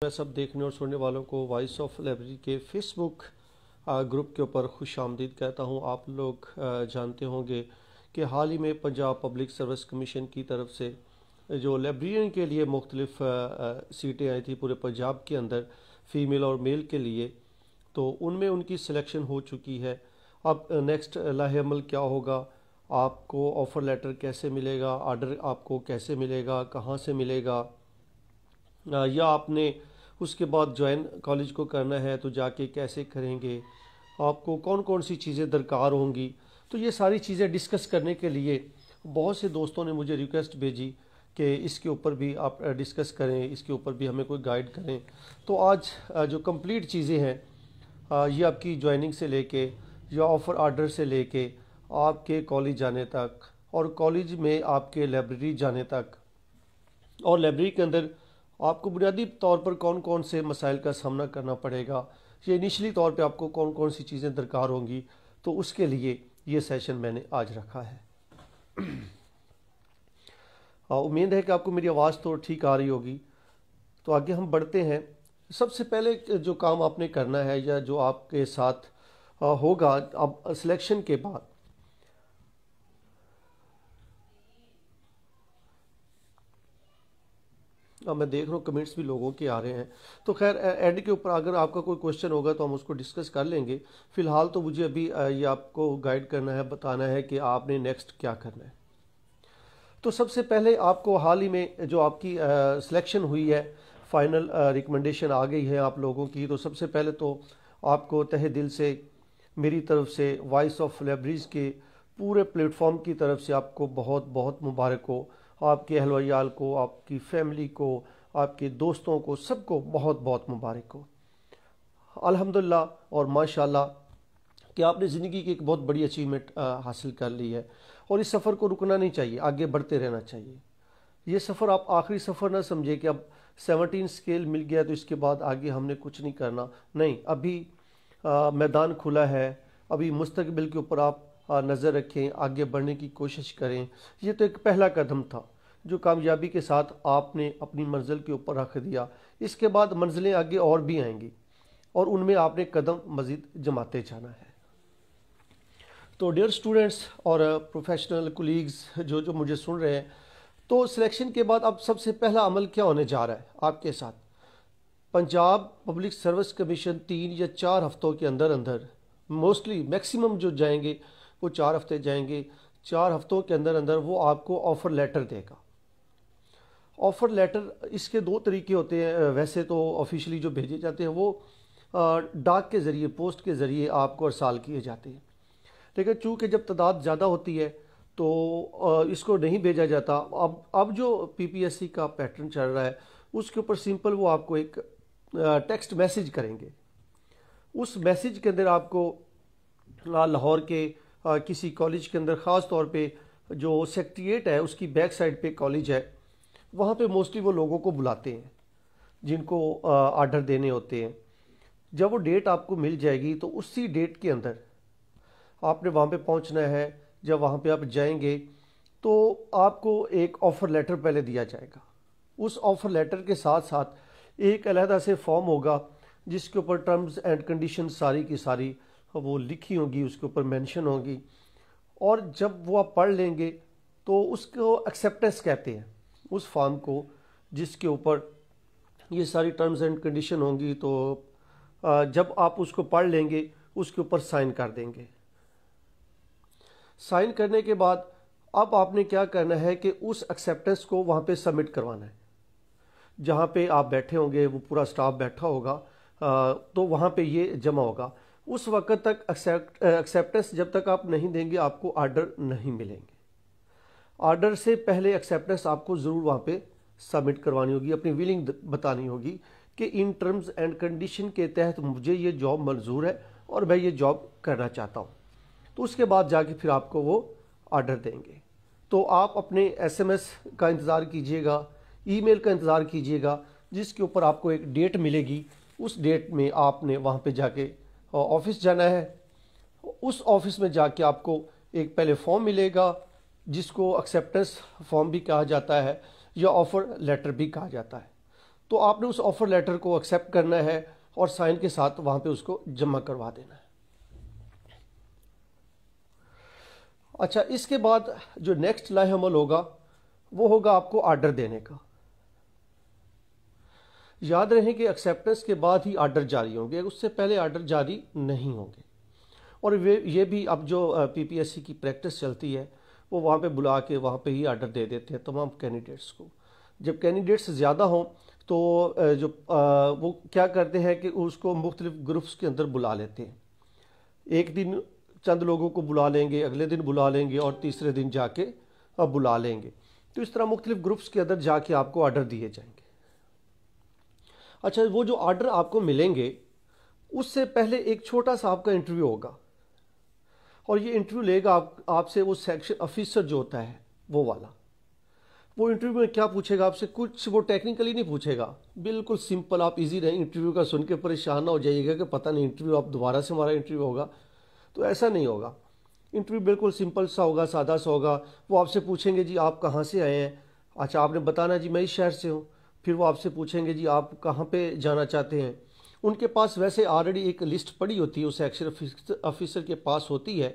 मैं सब देखने और सुनने वालों को वॉइस ऑफ लाइब्रेरी के फेसबुक ग्रुप के ऊपर खुश आमदीद कहता हूँ। आप लोग जानते होंगे कि हाल ही में पंजाब पब्लिक सर्विस कमीशन की तरफ से जो लाइब्रेरियन के लिए मुख्तलिफ सीटें आई थी पूरे पंजाब के अंदर, फ़ीमेल और मेल के लिए, तो उनमें उनकी सिलेक्शन हो चुकी है। अब नेक्स्ट लाहेअमल क्या होगा, आपको ऑफ़र लेटर कैसे मिलेगा, आर्डर आपको कैसे मिलेगा, कहाँ से मिलेगा, या आपने उसके बाद ज्वाइन कॉलेज को करना है तो जाके कैसे करेंगे, आपको कौन कौन सी चीज़ें दरकार होंगी। तो ये सारी चीज़ें डिस्कस करने के लिए बहुत से दोस्तों ने मुझे रिक्वेस्ट भेजी कि इसके ऊपर भी आप डिस्कस करें, इसके ऊपर भी हमें कोई गाइड करें। तो आज जो कंप्लीट चीज़ें हैं ये आपकी ज्वाइनिंग से लेके या ऑफ़र आर्डर से लेके आपके कॉलेज जाने तक और कॉलेज में आपके लाइब्रेरी जाने तक और लाइब्रेरी के अंदर आपको बुनियादी तौर पर कौन कौन से मसाइल का सामना करना पड़ेगा, ये इनिशली तौर पे आपको कौन कौन सी चीज़ें दरकार होंगी, तो उसके लिए ये सेशन मैंने आज रखा है। उम्मीद है कि आपको मेरी आवाज़ तो ठीक आ रही होगी। तो आगे हम बढ़ते हैं। सबसे पहले जो काम आपने करना है या जो आपके साथ होगा अब सिलेक्शन के बाद, अब मैं देख रहा हूँ कमेंट्स भी लोगों के आ रहे हैं, तो खैर एंड के ऊपर अगर आपका कोई क्वेश्चन होगा तो हम उसको डिस्कस कर लेंगे। फ़िलहाल तो मुझे अभी ये आपको गाइड करना है, बताना है कि आपने नेक्स्ट क्या करना है। तो सबसे पहले आपको हाल ही में जो आपकी सिलेक्शन हुई है, फाइनल रिकमेंडेशन आ गई है आप लोगों की, तो सबसे पहले तो आपको तहे दिल से मेरी तरफ से वॉइस ऑफ लाइब्रेरीज़ के पूरे प्लेटफॉर्म की तरफ से आपको बहुत बहुत मुबारक हो। आपके अहल-व-इयाल को, आपकी फैमिली को, आपके दोस्तों को, सबको बहुत बहुत मुबारक हो। अल्हम्दुलिल्लाह और माशाल्लाह कि आपने ज़िंदगी की एक बहुत बड़ी अचीवमेंट हासिल कर ली है और इस सफ़र को रुकना नहीं चाहिए, आगे बढ़ते रहना चाहिए। ये सफ़र आप आखिरी सफ़र ना समझे कि अब 17 स्केल मिल गया तो इसके बाद आगे हमने कुछ नहीं करना। नहीं, अभी मैदान खुला है, अभी मुस्तकबिल के ऊपर आप नज़र रखें, आगे बढ़ने की कोशिश करें। ये तो एक पहला कदम था जो कामयाबी के साथ आपने अपनी मंजिल के ऊपर रख दिया। इसके बाद मंजिलें आगे और भी आएंगी और उनमें आपने कदम मज़ीद जमाते जाना है। तो डियर स्टूडेंट्स और प्रोफेशनल कोलीग्स जो मुझे सुन रहे हैं, तो सिलेक्शन के बाद अब सबसे पहला अमल क्या होने जा रहा है आपके साथ। पंजाब पब्लिक सर्विस कमीशन 3 या 4 हफ्तों के अंदर अंदर, मोस्टली मैक्सिमम जो जाएंगे वो 4 हफ्ते जाएंगे, 4 हफ्तों के अंदर अंदर वो आपको ऑफ़र लेटर देगा। ऑफ़र लेटर इसके 2 तरीके होते हैं। वैसे तो ऑफिशियली जो भेजे जाते हैं वो डाक के ज़रिए, पोस्ट के ज़रिए आपको अरसाल किए जाते हैं, लेकिन चूँकि जब तादाद ज़्यादा होती है तो इसको नहीं भेजा जाता। अब जो पीपीएससी का पैटर्न चल रहा है उसके ऊपर सिंपल वो आपको एक टेक्स्ट मैसेज करेंगे। उस मैसेज के अंदर आपको लाहौर के किसी कॉलेज के अंदर, ख़ास तौर पे जो सेक्रेटेरिएट है उसकी बैक साइड पे कॉलेज है, वहाँ पे मोस्टली वो लोगों को बुलाते हैं जिनको आर्डर देने होते हैं। जब वो डेट आपको मिल जाएगी तो उसी डेट के अंदर आपने वहाँ पे पहुँचना है। जब वहाँ पे आप जाएंगे तो आपको एक ऑफ़र लेटर पहले दिया जाएगा। उस ऑफ़र लेटर के साथ साथ एक अलहदा से फॉर्म होगा जिसके ऊपर टर्म्स एंड कंडीशन सारी की सारी वो लिखी होगी, उसके ऊपर मेंशन होगी। और जब वो आप पढ़ लेंगे तो उसको एक्सेप्टेंस कहते हैं, उस फॉर्म को जिसके ऊपर ये सारी टर्म्स एंड कंडीशन होंगी। तो जब आप उसको पढ़ लेंगे उसके ऊपर साइन कर देंगे। साइन करने के बाद अब आपने क्या करना है कि उस एक्सेप्टेंस को वहाँ पे सबमिट करवाना है। जहाँ पे आप बैठे होंगे वो पूरा स्टाफ बैठा होगा, तो वहाँ पे ये जमा होगा। उस वक्त तक एक्सेप्टेंस जब तक आप नहीं देंगे आपको आर्डर नहीं मिलेंगे। आर्डर से पहले एक्सेप्टेंस आपको ज़रूर वहाँ पे सबमिट करवानी होगी, अपनी विलिंग बतानी होगी कि इन टर्म्स एंड कंडीशन के तहत मुझे ये जॉब मंजूर है और मैं ये जॉब करना चाहता हूँ। तो उसके बाद जाके फिर आपको वो आर्डर देंगे। तो आप अपने एसएमएस का इंतज़ार कीजिएगा, ईमेल का इंतज़ार कीजिएगा, जिसके ऊपर आपको एक डेट मिलेगी। उस डेट में आपने वहाँ पे जाके ऑफिस जाना है। उस ऑफिस में जाके आपको एक पहले फॉर्म मिलेगा जिसको एक्सेप्टेंस फॉर्म भी कहा जाता है या ऑफ़र लेटर भी कहा जाता है। तो आपने उस ऑफर लेटर को एक्सेप्ट करना है और साइन के साथ वहां पे उसको जमा करवा देना है। अच्छा, इसके बाद जो नेक्स्ट लाहेअमल होगा वो होगा आपको ऑर्डर देने का। याद रहे कि एक्सेप्टेंस के बाद ही ऑर्डर जारी होंगे, उससे पहले ऑर्डर जारी नहीं होंगे। और ये भी अब जो पीपीएससी की प्रैक्टिस चलती है वो वहाँ पे बुला के वहाँ पे ही ऑर्डर दे देते हैं तमाम कैंडिडेट्स को। जब कैंडिडेट्स ज़्यादा हों तो वो क्या करते हैं कि उसको मुख्तलिफ ग्रुप्स के अंदर बुला लेते हैं। एक दिन चंद लोगों को बुला लेंगे, अगले दिन बुला लेंगे और तीसरे दिन जाके बुला लेंगे। तो इस तरह मुख्तलिफ ग्रुप्स के अंदर जाके आपको ऑर्डर दिए जाएंगे। अच्छा, वो जो ऑर्डर आपको मिलेंगे उससे पहले एक छोटा सा आपका इंटरव्यू होगा, और ये इंटरव्यू लेगा आपसे वो सेक्शन ऑफिसर जो होता है वो वाला। वो इंटरव्यू में क्या पूछेगा आपसे, कुछ वो टेक्निकली नहीं पूछेगा, बिल्कुल सिंपल। आप इजी रहें, इंटरव्यू का सुन के परेशान ना हो जाइएगा कि पता नहीं इंटरव्यू अब दोबारा से हमारा इंटरव्यू होगा, तो ऐसा नहीं होगा। इंटरव्यू बिल्कुल सिंपल सा होगा, सादा सा होगा। वो आपसे पूछेंगे जी आप कहाँ से आए हैं, अच्छा आपने बताना जी मैं इस शहर से हूँ। फिर वो आपसे पूछेंगे जी आप कहाँ पे जाना चाहते हैं। उनके पास वैसे ऑलरेडी एक लिस्ट पड़ी होती है, उस सेक्शन ऑफिसर के पास होती है।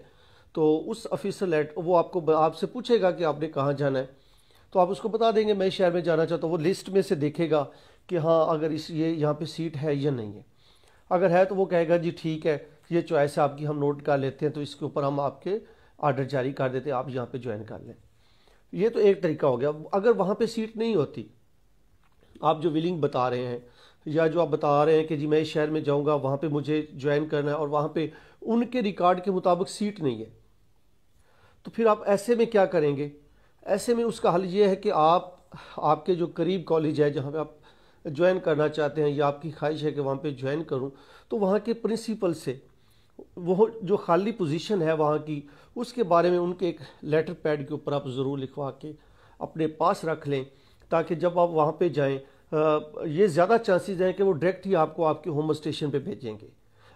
तो उस ऑफिसर वो आपसे पूछेगा कि आपने कहाँ जाना है, तो आप उसको बता देंगे मैं इस शहर में जाना चाहता हूँ। वो लिस्ट में से देखेगा कि हाँ अगर ये यहाँ पे सीट है या नहीं है। अगर है तो वो कहेगा जी ठीक है, ये चॉइस है आपकी, हम नोट कर लेते हैं, तो इसके ऊपर हम आपके ऑर्डर जारी कर देते हैं, आप यहाँ पे ज्वाइन कर लें। ये तो एक तरीका हो गया। अगर वहाँ पे सीट नहीं होती, आप जो विलिंग बता रहे हैं या जो आप बता रहे हैं कि जी मैं इस शहर में जाऊँगा, वहाँ पे मुझे ज्वाइन करना है, और वहाँ पे उनके रिकॉर्ड के मुताबिक सीट नहीं है, तो फिर आप ऐसे में क्या करेंगे। ऐसे में उसका हल ये है कि आपके जो करीब कॉलेज है जहाँ पे आप ज्वाइन करना चाहते हैं या आपकी ख्वाहिश है कि वहाँ पे ज्वाइन करूँ, तो वहाँ के प्रिंसिपल से वो जो खाली पोजीशन है वहाँ की, उसके बारे में उनके एक लेटर पैड के ऊपर आप ज़रूर लिखवा के अपने पास रख लें, ताकि जब आप वहाँ पे जाएं ये ज़्यादा चांसेस हैं कि वो डायरेक्ट ही आपको आपके होम स्टेशन पे भेजेंगे।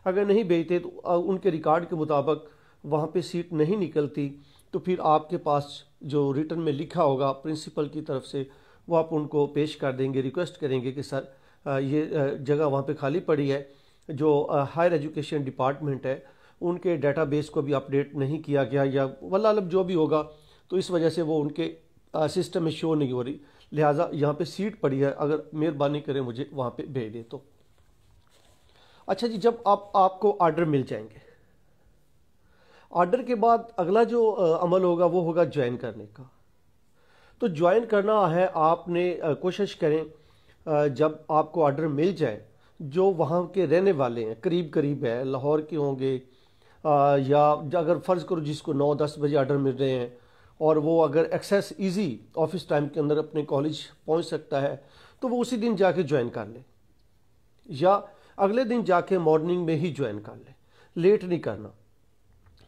अगर नहीं भेजते तो उनके रिकॉर्ड के मुताबिक वहाँ पे सीट नहीं निकलती, तो फिर आपके पास जो रिटर्न में लिखा होगा प्रिंसिपल की तरफ से वो आप उनको पेश कर देंगे, रिक्वेस्ट करेंगे कि सर ये जगह वहाँ पे खाली पड़ी है। जो हायर एजुकेशन डिपार्टमेंट है उनके डेटाबेस को भी अपडेट नहीं किया गया, या वल्लाह अलम जो भी होगा, तो इस वजह से वो उनके सिस्टम में शो नहीं हो रही, लिहाजा यहाँ पे सीट पड़ी है, अगर मेहरबानी करें मुझे वहाँ पे भेज दे। तो अच्छा जी, जब आपको ऑर्डर मिल जाएंगे, ऑर्डर के बाद अगला जो अमल होगा वो होगा ज्वाइन करने का। तो ज्वाइन करना है आपने, कोशिश करें जब आपको ऑर्डर मिल जाए, जो वहाँ के रहने वाले हैं करीब करीब है, लाहौर के होंगे, या अगर फ़र्ज़ करो जिसको 9-10 बजे ऑर्डर मिल रहे हैं और वो अगर एक्सेस इजी ऑफिस टाइम के अंदर अपने कॉलेज पहुँच सकता है, तो वो उसी दिन जाके ज्वाइन कर ले, या अगले दिन जाके मॉर्निंग में ही ज्वाइन कर ले, लेट नहीं करना।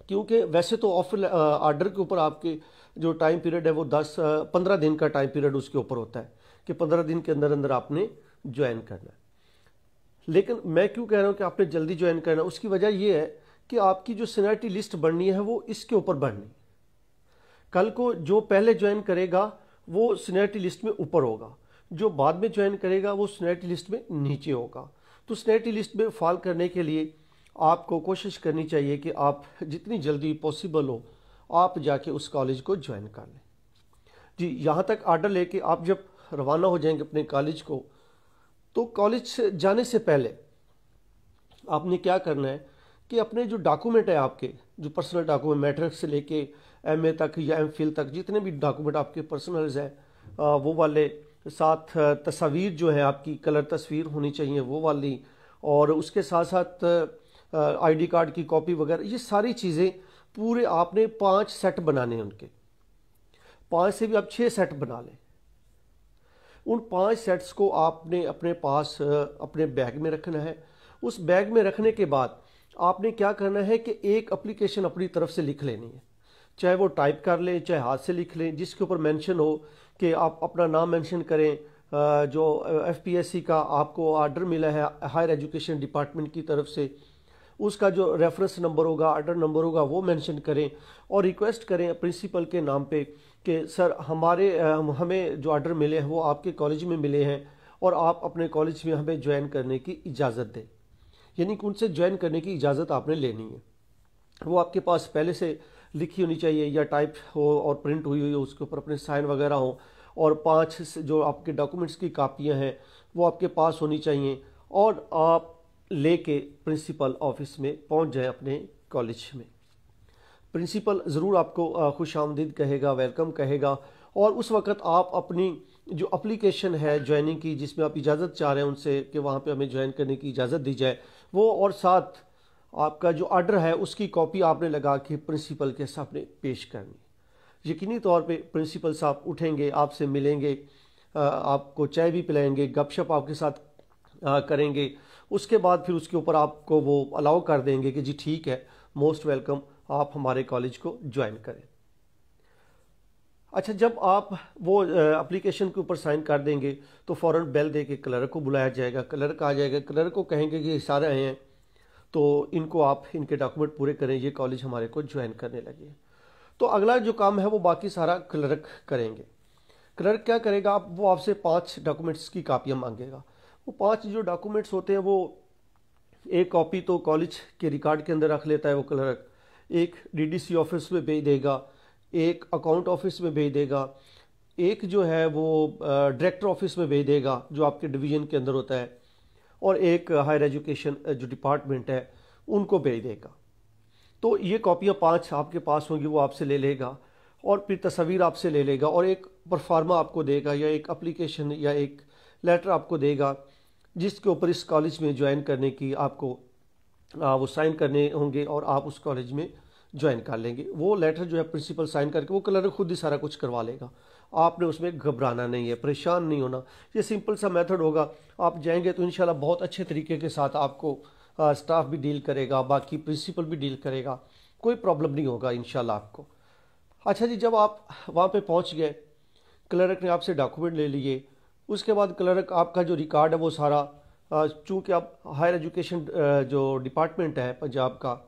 क्योंकि वैसे तो ऑफर ऑर्डर के ऊपर आपके जो टाइम पीरियड है वो 10-15 दिन का टाइम पीरियड उसके ऊपर होता है कि 15 दिन के अंदर अंदर आपने ज्वाइन करना है। लेकिन मैं क्यों कह रहा हूँ कि आपने जल्दी ज्वाइन करना, उसकी वजह यह है कि आपकी जो सीनियरिटी लिस्ट बननी है वो इसके ऊपर बननी। कल को जो पहले ज्वाइन करेगा वो सीनियरिटी लिस्ट में ऊपर होगा, जो बाद में ज्वाइन करेगा वो सीनियरिटी लिस्ट में नीचे होगा। तो सीनियरिटी लिस्ट में फॉल करने के लिए आपको कोशिश करनी चाहिए कि आप जितनी जल्दी पॉसिबल हो आप जाके उस कॉलेज को ज्वाइन कर लें। जी, यहाँ तक ऑर्डर लेके आप जब रवाना हो जाएंगे अपने कॉलेज को, तो कॉलेज जाने से पहले आपने क्या करना है कि अपने जो डॉक्यूमेंट है, आपके जो पर्सनल डॉक्यूमेंट, मैट्रिक से लेके एमए तक या एमफिल तक, जितने भी डॉक्यूमेंट आपके पर्सनल्स हैं वो वाले, साथ तस्वीर जो है आपकी कलर तस्वीर होनी चाहिए वो वाली, और उसके साथ साथ आईडी कार्ड की कॉपी वगैरह, ये सारी चीज़ें पूरे आपने 5 सेट बनाने हैं उनके, 5 से भी आप 6 सेट बना लें। उन 5 सेट्स को आपने अपने पास अपने बैग में रखना है। उस बैग में रखने के बाद आपने क्या करना है कि एक एप्लीकेशन अपनी तरफ से लिख लेनी है, चाहे वो टाइप कर लें चाहे हाथ से लिख लें, जिसके ऊपर मेंशन हो कि आप अपना नाम मेंशन करें, जो एफपीएससी का आपको ऑर्डर मिला है हायर एजुकेशन डिपार्टमेंट की तरफ से, उसका जो रेफरेंस नंबर होगा, ऑर्डर नंबर होगा, वो मेंशन करें, और रिक्वेस्ट करें प्रिंसिपल के नाम पे कि सर हमें जो ऑर्डर मिले हैं वो आपके कॉलेज में मिले हैं, और आप अपने कॉलेज में हमें ज्वाइन करने की इजाज़त दें। यानी कि उनसे ज्वाइन करने की इजाज़त आपने लेनी है। वो आपके पास पहले से लिखी होनी चाहिए या टाइप हो और प्रिंट हुई हो, उसके ऊपर अपने साइन वगैरह हो, और 5 जो आपके डॉक्यूमेंट्स की कापियां हैं वो आपके पास होनी चाहिए, और आप लेके प्रिंसिपल ऑफिस में पहुंच जाएं अपने कॉलेज में। प्रिंसिपल ज़रूर आपको खुश आमदीद कहेगा, वेलकम कहेगा, और उस वक्त आप अपनी जो एप्लीकेशन है ज्वाइनिंग की, जिसमें आप इजाज़त चाह रहे हैं उनसे कि वहाँ पे हमें ज्वाइन करने की इजाज़त दी जाए, वो और साथ आपका जो ऑर्डर है उसकी कॉपी आपने लगा के प्रिंसिपल के सामने पेश करनी। यकीनी तौर पे प्रिंसिपल साहब उठेंगे, आपसे मिलेंगे, आपको चाय भी पिलाएंगे, गपशप आपके साथ करेंगे। उसके बाद फिर उसके ऊपर आपको वो अलाउ कर देंगे कि जी ठीक है, मोस्ट वेलकम, आप हमारे कॉलेज को ज्वाइन करें। अच्छा, जब आप वो एप्लीकेशन के ऊपर साइन कर देंगे तो फ़ौरन बेल दे के क्लर्क को बुलाया जाएगा। क्लर्क आ जाएगा, क्लर्क को कहेंगे कि सारे आए हैं तो इनको आप इनके डॉक्यूमेंट पूरे करें, ये कॉलेज हमारे को ज्वाइन करने लगे। तो अगला जो काम है वो बाकी सारा क्लर्क करेंगे। क्लर्क क्या करेगा, आप वो आपसे 5 डॉक्यूमेंट्स की कापियाँ मांगेगा। वो 5 जो डॉक्यूमेंट्स होते हैं वो एक कॉपी तो कॉलेज के रिकॉर्ड के अंदर रख लेता है वो क्लर्क, एक डीडीसी ऑफिस में भेज देगा, एक अकाउंट ऑफिस में भेज देगा, एक जो है वो डायरेक्टर ऑफिस में भेज देगा जो आपके डिवीज़न के अंदर होता है, और एक हायर एजुकेशन जो डिपार्टमेंट है उनको भेज देगा। तो ये कॉपियाँ 5 आपके पास होंगी, वो आपसे ले लेगा, और फिर तस्वीर आपसे ले लेगा, और एक परफार्मा आपको देगा या एक एप्लीकेशन या एक लेटर आपको देगा जिसके ऊपर इस कॉलेज में ज्वाइन करने की आपको वो साइन करने होंगे, और आप उस कॉलेज में ज्वाइन कर लेंगे। वो लेटर जो है प्रिंसिपल साइन करके वो क्लर्क खुद ही सारा कुछ करवा लेगा। आपने उसमें घबराना नहीं है, परेशान नहीं होना। ये सिंपल सा मेथड होगा। आप जाएंगे तो इंशाल्लाह बहुत अच्छे तरीके के साथ आपको स्टाफ भी डील करेगा, बाकी प्रिंसिपल भी डील करेगा, कोई प्रॉब्लम नहीं होगा इंशाल्लाह आपको। अच्छा जी, जब आप वहाँ पे पहुँच गए, क्लर्क ने आपसे डॉक्यूमेंट ले लिए, उसके बाद क्लर्क आपका जो रिकॉर्ड है वो सारा, चूँकि आप हायर एजुकेशन जो डिपार्टमेंट है पंजाब का,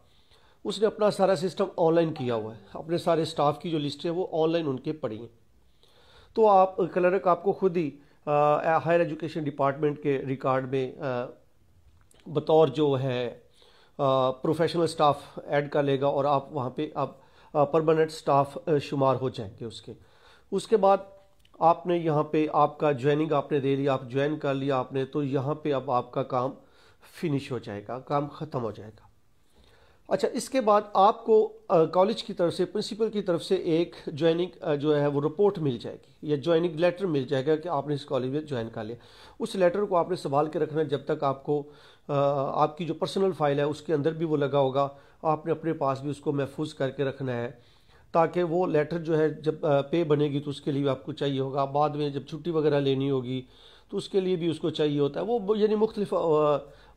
उसने अपना सारा सिस्टम ऑनलाइन किया हुआ है। अपने सारे स्टाफ की जो लिस्ट है वो ऑनलाइन उनके पड़ी हैं। तो आप क्लर्क आपको खुद ही हायर एजुकेशन डिपार्टमेंट के रिकॉर्ड में बतौर जो है प्रोफेशनल स्टाफ ऐड कर लेगा, और आप वहाँ पे आप परमानेंट स्टाफ शुमार हो जाएंगे। उसके बाद आपने यहाँ पे आपका ज्वाइनिंग आपने दे लिया, आप ज्वाइन कर लिया आपने, तो यहाँ पे अब आपका काम फिनिश हो जाएगा, काम ख़त्म हो जाएगा। अच्छा, इसके बाद आपको कॉलेज की तरफ से, प्रिंसिपल की तरफ से एक ज्वाइनिंग जो है वो रिपोर्ट मिल जाएगी या ज्वाइनिंग लेटर मिल जाएगा कि आपने इस कॉलेज में ज्वाइन कर लिया। उस लेटर को आपने संभाल के रखना है जब तक आपको आपकी जो पर्सनल फाइल है उसके अंदर भी वो लगा होगा, आपने अपने पास भी उसको महफूज करके रखना है, ताकि वो लेटर जो है जब पे बनेगी तो उसके लिए आपको चाहिए होगा। बाद में जब छुट्टी वगैरह लेनी होगी तो उसके लिए भी उसको चाहिए होता है। वो यानी मुख्तलिफ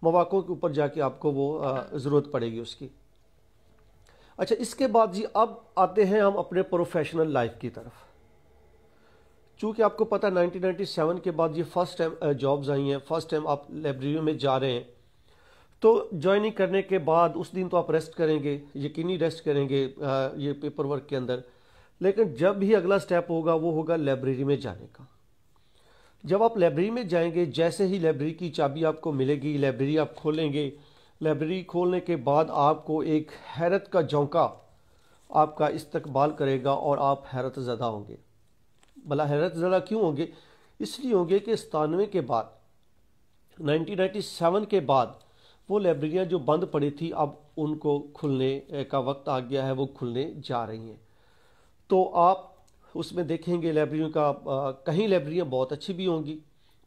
मौक़ों के ऊपर जाके आपको वो ज़रूरत पड़ेगी उसकी। अच्छा, इसके बाद जी अब आते हैं हम अपने प्रोफेशनल लाइफ की तरफ। चूँकि आपको पता 1997 के बाद ये फर्स्ट टाइम जॉब्स आई हैं, फर्स्ट टाइम आप लाइब्रेरी में जा रहे हैं, तो ज्वाइनिंग करने के बाद उस दिन तो आप रेस्ट करेंगे, यकीनी रेस्ट करेंगे ये पेपर वर्क के अंदर। लेकिन जब भी अगला स्टेप होगा वो होगा लाइब्रेरी में जाने का। जब आप लाइब्रेरी में जाएंगे, जैसे ही लाइब्रेरी की चाबी आपको मिलेगी, लाइब्रेरी आप खोलेंगे, लाइब्रेरी खोलने के बाद आपको एक हैरत का झोंका आपका इस्तकबाल करेगा और आप हैरत ज़दा होंगे। भला हैरत ज़दा क्यों होंगे? इसलिए होंगे कि 97 के बाद, 1997 के बाद वो लाइब्रेरियाँ जो बंद पड़ी थी अब उनको खुलने का वक्त आ गया है, वो खुलने जा रही हैं। तो आप उसमें देखेंगे लाइब्रेरियों का कहीं लाइब्रेरियाँ बहुत अच्छी भी होंगी,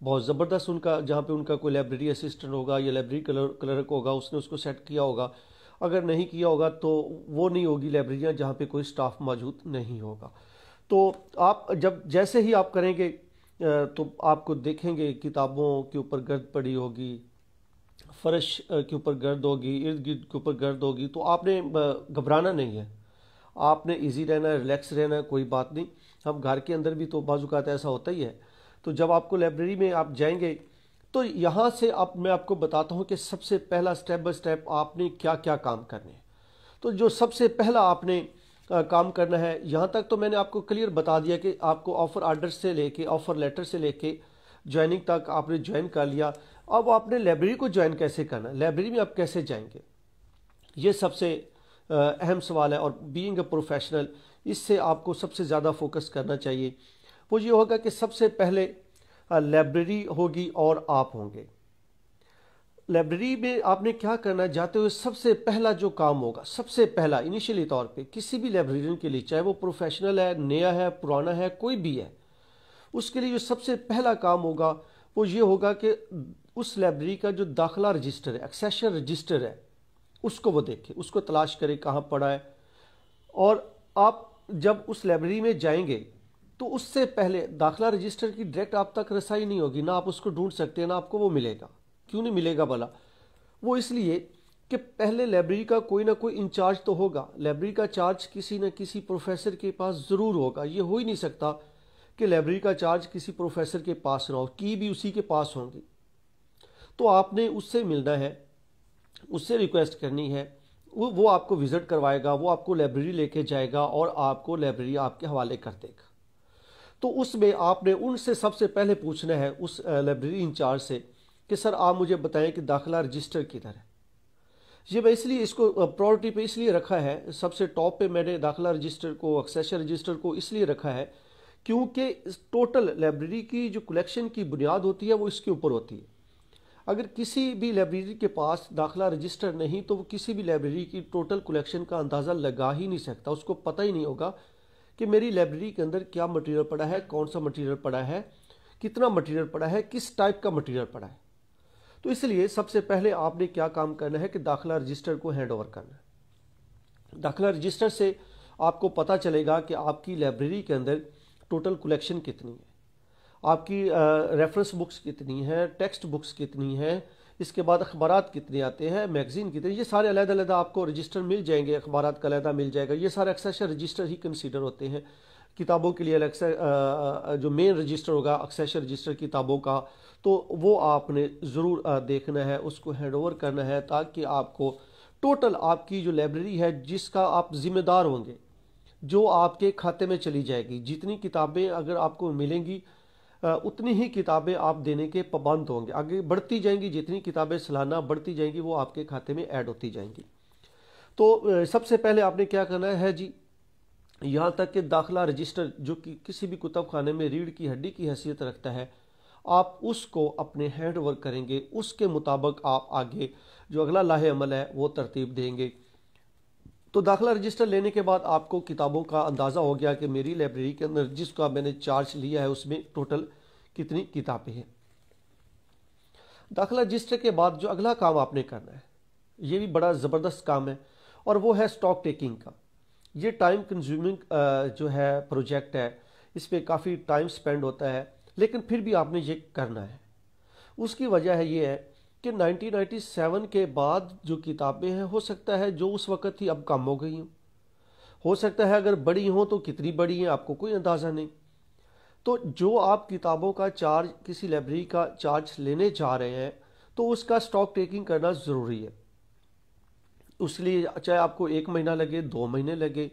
बहुत ज़बरदस्त, उनका जहाँ पे उनका कोई लाइब्रेरी असिस्टेंट होगा या लाइब्रेरी क्लर्क होगा, उसने उसको सेट किया होगा। अगर नहीं किया होगा तो वो नहीं होगी लाइब्रेरियाँ जहाँ पे कोई स्टाफ मौजूद नहीं होगा। तो आप जब जैसे ही आप करेंगे तो आपको देखेंगे किताबों के ऊपर गर्द पड़ी होगी, फर्श के ऊपर गर्द होगी, इर्द गिर्द के ऊपर गर्द होगी। तो आपने घबराना नहीं है, आपने इजी रहना है, रिलैक्स रहना है, कोई बात नहीं। हम घर के अंदर भी तो बाज़-औक़ात ऐसा होता ही है। तो जब आपको लाइब्रेरी में आप जाएंगे तो यहाँ से अब मैं आपको बताता हूँ कि सबसे पहला स्टेप बाय स्टेप आपने क्या क्या काम करने हैं। तो जो सबसे पहला आपने काम करना है, यहाँ तक तो मैंने आपको क्लियर बता दिया कि आपको ऑफ़र आर्डर से लेके, ऑफ़र लेटर से लेके ज्वाइनिंग तक आपने ज्वाइन कर लिया, अब आपने लाइब्रेरी को ज्वाइन कैसे करना है, लाइब्रेरी में आप कैसे जाएंगे, ये सबसे अहम सवाल है। और बीइंग अ प्रोफेशनल, इससे आपको सबसे ज़्यादा फोकस करना चाहिए। वो ये होगा कि सबसे पहले लाइब्रेरी होगी और आप होंगे। लाइब्रेरी में आपने क्या करना है, जाते हुए सबसे पहला जो काम होगा, सबसे पहला इनिशियली तौर पे किसी भी लाइब्रेरियन के लिए, चाहे वो प्रोफेशनल है, नया है, पुराना है, कोई भी है, उसके लिए जो सबसे पहला काम होगा वो ये होगा कि उस लाइब्रेरी का जो दाखिला रजिस्टर है, एक्सेशन रजिस्टर है, उसको वो देखे, उसको तलाश करे कहाँ पड़ा है। और आप जब उस लाइब्रेरी में जाएंगे तो उससे पहले दाखिला रजिस्टर की डायरेक्ट आप तक रसाई नहीं होगी, ना आप उसको ढूंढ सकते हैं, ना आपको वो मिलेगा। क्यों नहीं मिलेगा भला? वो इसलिए कि पहले लाइब्रेरी का कोई ना कोई इंचार्ज तो होगा, लाइब्रेरी का चार्ज किसी न किसी प्रोफेसर के पास ज़रूर होगा। ये हो ही नहीं सकता कि लाइब्रेरी का चार्ज किसी प्रोफेसर के पास ना हो, की भी उसी के पास होंगी। तो आपने उससे मिलना है, उससे रिक्वेस्ट करनी है, वो आपको विज़िट करवाएगा, वो आपको लाइब्रेरी लेके जाएगा और आपको लाइब्रेरी आपके हवाले कर देगा। तो उसमें आपने उनसे सबसे पहले पूछना है, उस लाइब्रेरी इंचार्ज से, कि सर आप मुझे बताएं कि दाखिला रजिस्टर किधर है। ये मैं इसलिए इसको प्रायोरिटी पे इसलिए रखा है, सबसे टॉप पे मैंने दाखिला रजिस्टर को, एक्सेशन रजिस्टर को इसलिए रखा है क्योंकि टोटल लाइब्रेरी की जो कलेक्शन की बुनियाद होती है वो इसके ऊपर होती है। अगर किसी भी लाइब्रेरी के पास दाखिला रजिस्टर नहीं तो वो किसी भी लाइब्रेरी की टोटल कलेक्शन का अंदाज़ा लगा ही नहीं सकता, उसको पता ही नहीं होगा कि मेरी लाइब्रेरी के अंदर क्या मटेरियल पड़ा है, कौन सा मटेरियल पड़ा है, कितना मटेरियल पड़ा है, किस टाइप का मटेरियल पड़ा है। तो इसलिए सबसे पहले आपने क्या काम करना है कि दाखिला रजिस्टर को हैंड ओवर करना है। दाखिला रजिस्टर से आपको पता चलेगा कि आपकी लाइब्रेरी के अंदर टोटल कलेक्शन कितनी है, आपकी रेफरेंस बुक्स कितनी है, टेक्स्ट बुक्स कितनी है, इसके बाद अखबारात कितने आते हैं, मैगजीन कितने, ये सारे अलग-अलग आपको रजिस्टर मिल जाएंगे, अखबारात का अलग मिल जाएगा। ये सारे एक्सेशन रजिस्टर ही कंसीडर होते हैं। किताबों के लिए अलग से जो मेन रजिस्टर होगा एक्सेशन रजिस्टर किताबों का, तो वो आपने ज़रूर देखना है, उसको हैंड ओवर करना है, ताकि आपको टोटल आपकी जो लाइब्रेरी है जिसका आप जिम्मेदार होंगे, जो आपके खाते में चली जाएगी, जितनी किताबें अगर आपको मिलेंगी उतनी ही किताबें आप देने के पाबंद होंगे। आगे बढ़ती जाएंगी, जितनी किताबें सालाना बढ़ती जाएंगी वो आपके खाते में ऐड होती जाएंगी। तो सबसे पहले आपने क्या करना है जी, यहाँ तक कि दाखिला रजिस्टर जो कि किसी भी कुतब खाने में रीढ़ की हड्डी की हैसियत रखता है, आप उसको अपने हैंड ओवर करेंगे, उसके मुताबिक आप आगे जो अगला लाहे अमल है वो तरतीब देंगे। तो दाखिला रजिस्टर लेने के बाद आपको किताबों का अंदाज़ा हो गया कि मेरी लाइब्रेरी के अंदर जिसका मैंने चार्ज लिया है उसमें टोटल कितनी किताबें हैं। दाखिला रजिस्टर के बाद जो अगला काम आपने करना है, ये भी बड़ा ज़बरदस्त काम है, और वो है स्टॉक टेकिंग का। ये टाइम कंज्यूमिंग जो है प्रोजेक्ट है, इस पर काफ़ी टाइम स्पेंड होता है, लेकिन फिर भी आपने ये करना है। उसकी वजह है ये है कि 1997 के बाद जो किताबें हैं, हो सकता है जो उस वक़्त ही अब कम हो गई हो सकता है अगर बड़ी हों तो कितनी बड़ी हैं आपको कोई अंदाज़ा नहीं। तो जो आप किताबों का चार्ज, किसी लाइब्रेरी का चार्ज लेने जा रहे हैं, तो उसका स्टॉक टेकिंग करना ज़रूरी है। उसलिए चाहे आपको 1 महीना लगे, 2 महीने लगे,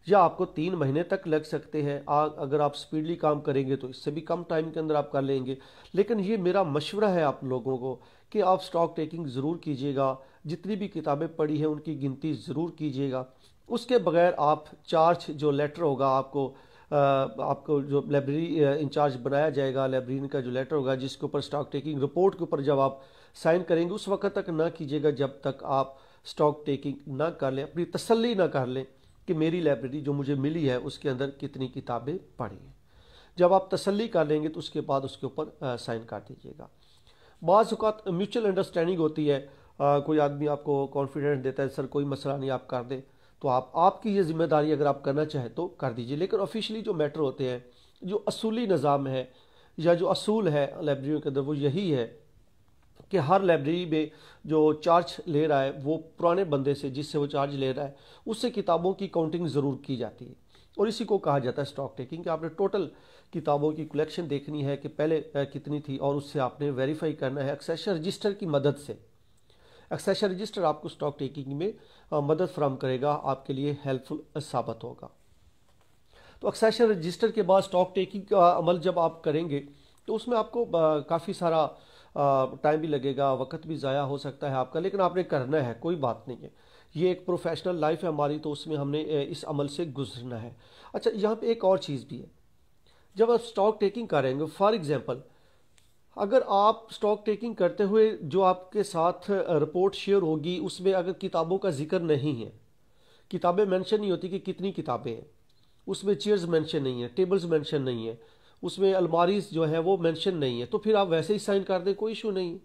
या आपको 3 महीने तक लग सकते हैं। अगर आप स्पीडली काम करेंगे तो इससे भी कम टाइम के अंदर आप कर लेंगे। लेकिन ये मेरा मशवरा है आप लोगों को कि आप स्टॉक टेकिंग ज़रूर कीजिएगा, जितनी भी किताबें पढ़ी हैं उनकी गिनती ज़रूर कीजिएगा। उसके बगैर आप चार्ज जो लेटर होगा आपको जो लाइब्रेरी इंचार्ज बनाया जाएगा, लाइब्रेरियन का जो लेटर होगा जिसके ऊपर स्टॉक टेकिंग रिपोर्ट के ऊपर जब आप साइन करेंगे, उस वक्त तक ना कीजिएगा जब तक आप स्टॉक टेकिंग ना कर लें, अपनी तसल्ली ना कर लें कि मेरी लाइब्रेरी जो मुझे मिली है उसके अंदर कितनी किताबें पढ़ी हैं। जब आप तसल्ली कर लेंगे तो उसके बाद उसके ऊपर साइन कर दीजिएगा। बाज़ औक़ात म्यूचुअल अंडरस्टैंडिंग होती है, कोई आदमी आपको कॉन्फिडेंस देता है सर कोई मसला नहीं आप कर दें, तो आपकी ये जिम्मेदारी अगर आप करना चाहें तो कर दीजिए। लेकिन ऑफिशियली जो मैटर होते हैं, जो असूली निज़ाम है या जो असूल है लाइब्रेरियों के अंदर, वो यही है कि हर लाइब्रेरी में जो चार्ज ले रहा है वो पुराने बंदे से, जिससे वो चार्ज ले रहा है, उससे किताबों की काउंटिंग ज़रूर की जाती है। और इसी को कहा जाता है स्टॉक टेकिंग, कि आपने टोटल किताबों की कलेक्शन देखनी है कि पहले कितनी थी, और उससे आपने वेरीफाई करना है एक्सेशन रजिस्टर की मदद से। एक्सेशन रजिस्टर आपको स्टॉक टेकिंग में मदद फराहम करेगा, आपके लिए हेल्पफुल साबित होगा। तो एक्सेशन रजिस्टर के बाद स्टॉक टेकिंग का अमल जब आप करेंगे तो उसमें आपको काफ़ी सारा टाइम भी लगेगा, वक्त भी ज़ाया हो सकता है आपका, लेकिन आपने करना है, कोई बात नहीं है। ये एक प्रोफेशनल लाइफ है हमारी, तो उसमें हमने इस अमल से गुजरना है। अच्छा, यहाँ पे एक और चीज़ भी है। जब आप स्टॉक टेकिंग करेंगे, फॉर एग्जांपल, अगर आप स्टॉक टेकिंग करते हुए जो आपके साथ रिपोर्ट शेयर होगी उसमें अगर किताबों का जिक्र नहीं है, किताबें मेंशन नहीं होती कि कितनी किताबें हैं, उसमें चेयर्स मेंशन नहीं है, टेबल्स मेंशन नहीं है, उसमें अलमारीज जो है वो मेंशन नहीं है, तो फिर आप वैसे ही साइन कर दें, कोई इशू नहीं है।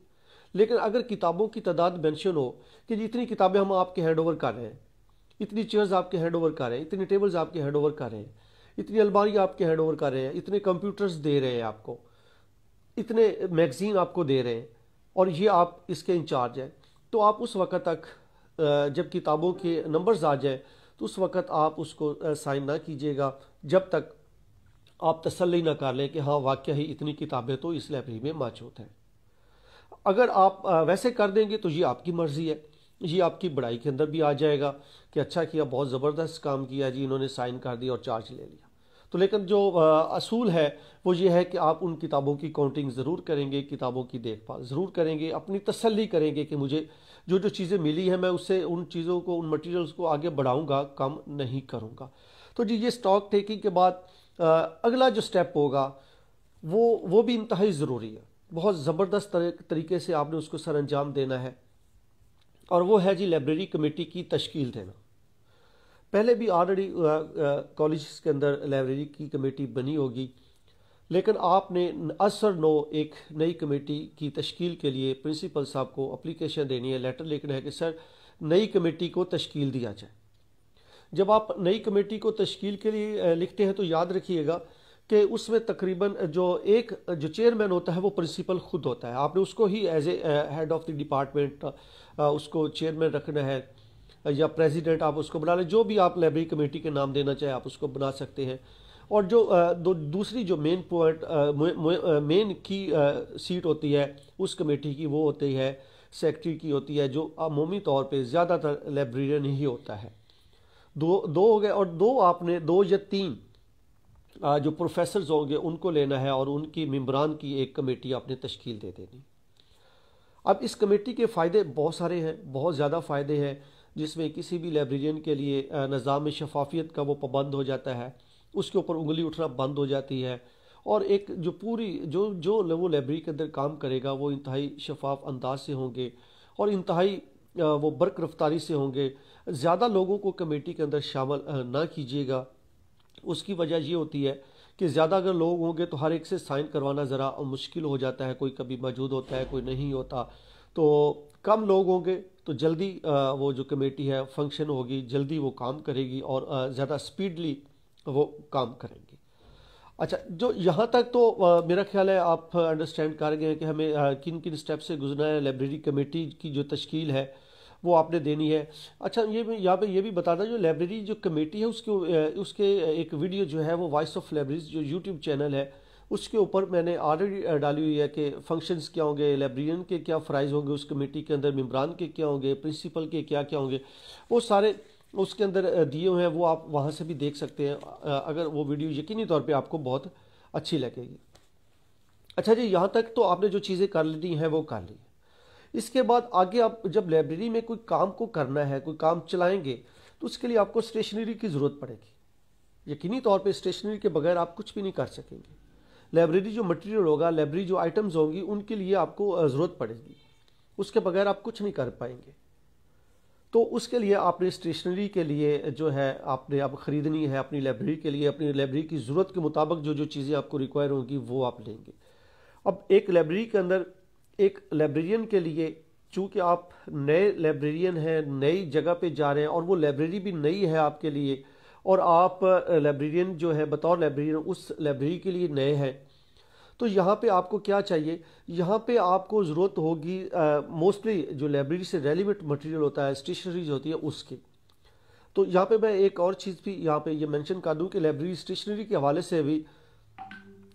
लेकिन अगर किताबों की तादाद मेंशन हो कि जी इतनी किताबें हम आपके हैंड ओवर कर रहे हैं, इतनी चेयर्स आपके हैंड ओवर कर रहे हैं, इतनी टेबल्स आपके हैंड ओवर कर रहे हैं, इतनी अलमारी आपके हैंड ओवर कर रहे हैं, इतने कंप्यूटर्स दे रहे हैं आपको, इतने मैगजीन आपको दे रहे हैं, और ये आप इसके इंचार्ज हैं, तो आप उस वक्त तक जब किताबों के नंबर्स आ जाए तो उस वक्त आप उसको साइन ना कीजिएगा जब तक आप तसल्ली ना कर लें कि हाँ वाकई ही इतनी किताबें तो इस लाइब्रेरी में मौजूद हैं। अगर आप वैसे कर देंगे तो ये आपकी मर्ज़ी है, ये आपकी बड़ाई के अंदर भी आ जाएगा कि अच्छा किया, बहुत ज़बरदस्त काम किया जी, इन्होंने साइन कर दिया और चार्ज ले लिया। तो लेकिन जो असूल है वो ये है कि आप उन किताबों की काउंटिंग ज़रूर करेंगे, किताबों की देखभाल ज़रूर करेंगे, अपनी तसल्ली करेंगे कि मुझे जो जो चीज़ें मिली हैं मैं उससे उन चीज़ों को, उन मटेरियल्स को आगे बढ़ाऊंगा, कम नहीं करूंगा। तो जी ये स्टॉक टेकिंग के बाद अगला जो स्टेप होगा वो भी इंतहाई ज़रूरी है, बहुत ज़बरदस्त तरीके से आपने उसको सर अंजाम देना है, और वो है जी लाइब्रेरी कमेटी की तश्कील देना। पहले भी ऑलरेडी कॉलेज के अंदर लाइब्रेरी की कमेटी बनी होगी, लेकिन आपने असर नो एक नई कमेटी की तश्कील के लिए प्रिंसिपल साहब को एप्लीकेशन देनी है, लेटर लिखना है कि सर नई कमेटी को तश्कील दिया जाए। जब आप नई कमेटी को तश्कील के लिए लिखते हैं तो याद रखिएगा कि उसमें तकरीबन जो चेयरमैन होता है वो प्रिंसिपल खुद होता है, आपने उसको ही as a head of the department उसको चेयरमैन रखना है, या प्रेसिडेंट आप उसको बना लें, जो भी आप लाइब्रेरी कमेटी के नाम देना चाहे आप उसको बना सकते हैं। और जो दूसरी जो मेन पॉइंट मेन की सीट होती है उस कमेटी की, वो होती है सेक्रेटरी की होती है, जो अमूमी तौर पे ज़्यादातर लाइब्रेरियन ही होता है। दो हो गए, और दो या तीन जो प्रोफेसर्स होंगे उनको लेना है, और उनकी मेंबरान की एक कमेटी आपने तश्कील दे देनी। अब इस कमेटी के फ़ायदे बहुत सारे हैं, बहुत ज़्यादा फ़ायदे हैं, जिसमें किसी भी लाइब्रेरियन के लिए निज़ाम शफाफियत का वो पाबंद हो जाता है, उसके ऊपर उंगली उठना बंद हो जाती है, और एक जो पूरी जो वो लाइब्रेरी के अंदर काम करेगा वो इंतहाई शफाफ अंदाज से होंगे, और इंतहाई वो बरक रफ्तारी से होंगे। ज़्यादा लोगों को कमेटी के अंदर शामिल ना कीजिएगा। उसकी वजह ये होती है कि ज़्यादा अगर लोग होंगे तो हर एक से साइन करवाना ज़रा मुश्किल हो जाता है, कोई कभी मौजूद होता है, कोई नहीं होता। तो कम लोग होंगे तो जल्दी वो जो कमेटी है फंक्शन होगी, जल्दी वो काम करेगी, और ज़्यादा स्पीडली वो काम करेंगे। अच्छा, जो यहाँ तक तो मेरा ख्याल है आप अंडरस्टैंड कर गए हैं कि हमें किन किन स्टेप से गुजरना है। लाइब्रेरी कमेटी की जो तश्कील है वो आपने देनी है। अच्छा, ये मैं यहाँ पे ये भी बता दूं, जो लाइब्रेरी जो कमेटी है उसके एक वीडियो जो है वो वॉइस ऑफ लाइब्रेरीज जो यूट्यूब चैनल है उसके ऊपर मैंने ऑलरेडी डाली हुई है कि फंक्शंस क्या होंगे, लाइब्रेरियन के क्या फ़राइज़ होंगे उस कमेटी के अंदर, मेम्बरान के क्या होंगे, प्रिंसिपल के क्या क्या होंगे, वो सारे उसके अंदर दिए हुए हैं, वो आप वहाँ से भी देख सकते हैं। अगर वो वीडियो यकीनी तौर पे आपको बहुत अच्छी लगेगी। अच्छा जी, यहाँ तक तो आपने जो चीज़ें कर ली हैं वो कर ली। इसके बाद आगे आप जब लाइब्रेरी में कोई काम को करना है, कोई काम चलाएंगे, तो उसके लिए आपको स्टेशनरी की ज़रूरत पड़ेगी। यकीनी तौर पे स्टेशनरी के बगैर आप कुछ भी नहीं कर सकेंगे। लाइब्रेरी जो मटेरियल होगा, लाइब्रेरी जो आइटम्स होंगी, उनके लिए आपको ज़रूरत पड़ेगी, उसके बगैर आप कुछ नहीं कर पाएंगे। तो उसके लिए आपने स्टेशनरी के लिए जो है आपने अब ख़रीदनी है अपनी लाइब्रेरी के लिए, अपनी लाइब्रेरी की ज़रूरत के मुताबिक जो जो चीज़ें आपको रिक्वायर होंगी वो आप लेंगे। अब एक लाइब्रेरी के अंदर एक लाइब्रेरियन के लिए, चूँकि आप नए लाइब्रेरियन हैं, नई जगह पे जा रहे हैं, और वो लाइब्रेरी भी नई है आपके लिए, और आप लाइब्रेरियन जो है बतौर लाइब्रेरियन उस लाइब्रेरी के लिए नए हैं, तो यहाँ पे आपको क्या चाहिए, यहाँ पे आपको ज़रूरत होगी मोस्टली जो लाइब्रेरी से रेलिवेंट मटेरियल होता है, स्टेशनरीज होती है उसकी। तो यहाँ पे मैं एक और चीज़ भी यहाँ पे ये मेंशन कर दूँ कि लाइब्रेरी स्टेशनरी के हवाले से भी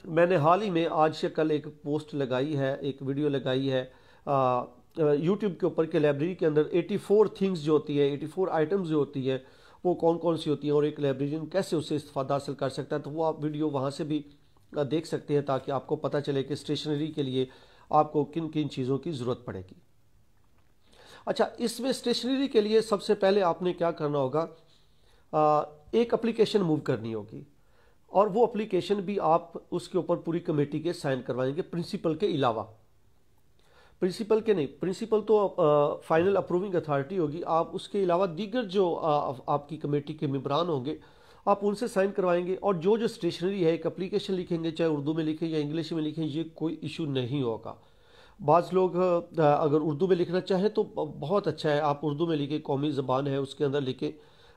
मैंने हाल ही में आज से कल एक पोस्ट लगाई है, एक वीडियो लगाई है यूट्यूब के ऊपर कि लाइब्रेरी के अंदर 84 थिंग्स जो होती है, 84 आइटम्स जो होती है वो कौन कौन सी होती हैं, और एक लाइब्रेरियन कैसे उससे इस्तेफादा हासिल कर सकता है। तो वो आप वीडियो वहाँ से भी देख सकते हैं, ताकि आपको पता चले कि स्टेशनरी के लिए आपको किन किन चीज़ों की ज़रूरत पड़ेगी। अच्छा, इसमें स्टेशनरी के लिए सबसे पहले आपने क्या करना होगा, एक एप्लीकेशन मूव करनी होगी, और वो एप्लीकेशन भी आप उसके ऊपर पूरी कमेटी के साइन करवाएंगे, प्रिंसिपल के अलावा। प्रिंसिपल के नहीं, प्रिंसिपल तो फाइनल अप्रूविंग अथॉरिटी होगी, आप उसके अलावा दीगर जो आपकी कमेटी के मेंबरान होंगे आप उनसे साइन करवाएंगे। और जो जो स्टेशनरी है, एक एप्लीकेशन लिखेंगे, चाहे उर्दू में लिखें या इंग्लिश में लिखें, ये कोई इशू नहीं होगा। बाज़ लोग अगर उर्दू में लिखना चाहें तो बहुत अच्छा है, आप उर्दू में लिखें, कौमी ज़बान है उसके अंदर लिखें,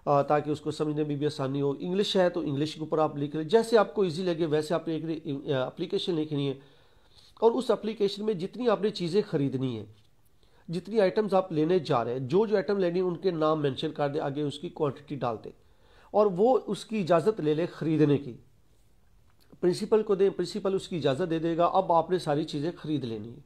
ताकि उसको समझने में भी आसानी हो। इंग्लिश है तो इंग्लिश के ऊपर आप लिख लें, जैसे आपको इजी लगे वैसे आपने एक एप्लीकेशन लिखनी है। और उस एप्लीकेशन में जितनी आपने चीज़ें खरीदनी है, जितनी आइटम्स आप लेने जा रहे हैं, जो जो आइटम लेनी है उनके नाम मेंशन कर दे, आगे उसकी क्वांटिटी डाल दें, और वो उसकी इजाज़त ले ले खरीदने की, प्रिंसिपल को दें, प्रिंसिपल उसकी इजाज़त दे देगा। अब आपने सारी चीज़ें खरीद लेनी है।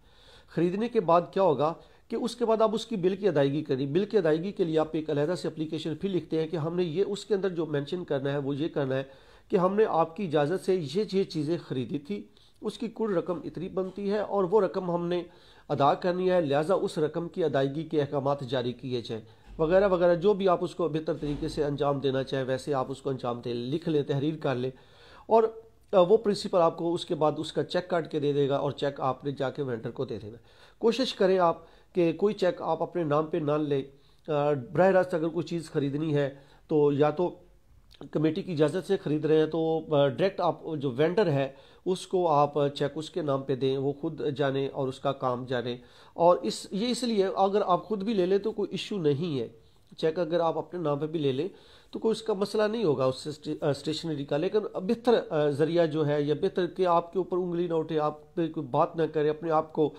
खरीदने के बाद क्या होगा कि उसके बाद आप उसकी बिल की अदायगी करें। बिल की अदायगी के लिए आप एक अलहदा से एप्लीकेशन फिर लिखते हैं कि हमने ये उसके अंदर जो मेंशन करना है वो ये करना है कि हमने आपकी इजाज़त से ये चीज़ें खरीदी थी, उसकी कुल रकम इतनी बनती है और वो रकम हमने अदा करनी है, लिहाजा उस रकम की अदायगी के अहकामात जारी किए जाएँ, वगैरह वगैरह। जो भी आप उसको बेहतर तरीके से अंजाम देना चाहें वैसे आप उसको अंजाम दें, लिख लें, तहरीर कर लें, और वो प्रिंसिपल आपको उसके बाद उसका चेक काट के दे देगा, और चेक आपने जाके वेंडर को दे देना। कोशिश करें आप कि कोई चेक आप अपने नाम पे ना लें। बराह रास्त अगर कोई चीज़ खरीदनी है तो या तो कमेटी की इजाज़त से ख़रीद रहे हैं तो डायरेक्ट आप जो वेंडर है उसको आप चेक उसके नाम पे दें, वो खुद जाने और उसका काम जाने। और ये इसलिए अगर आप खुद भी ले लें तो कोई इशू नहीं है, चेक अगर आप अपने नाम पे भी ले लें तो कोई उसका मसला नहीं होगा उससे स्टेशनरी का। लेकिन बेहतर ज़रिया जो है, या बेहतर कि आपके ऊपर उंगली ना उठे, आप पे कोई बात ना करे, अपने आप को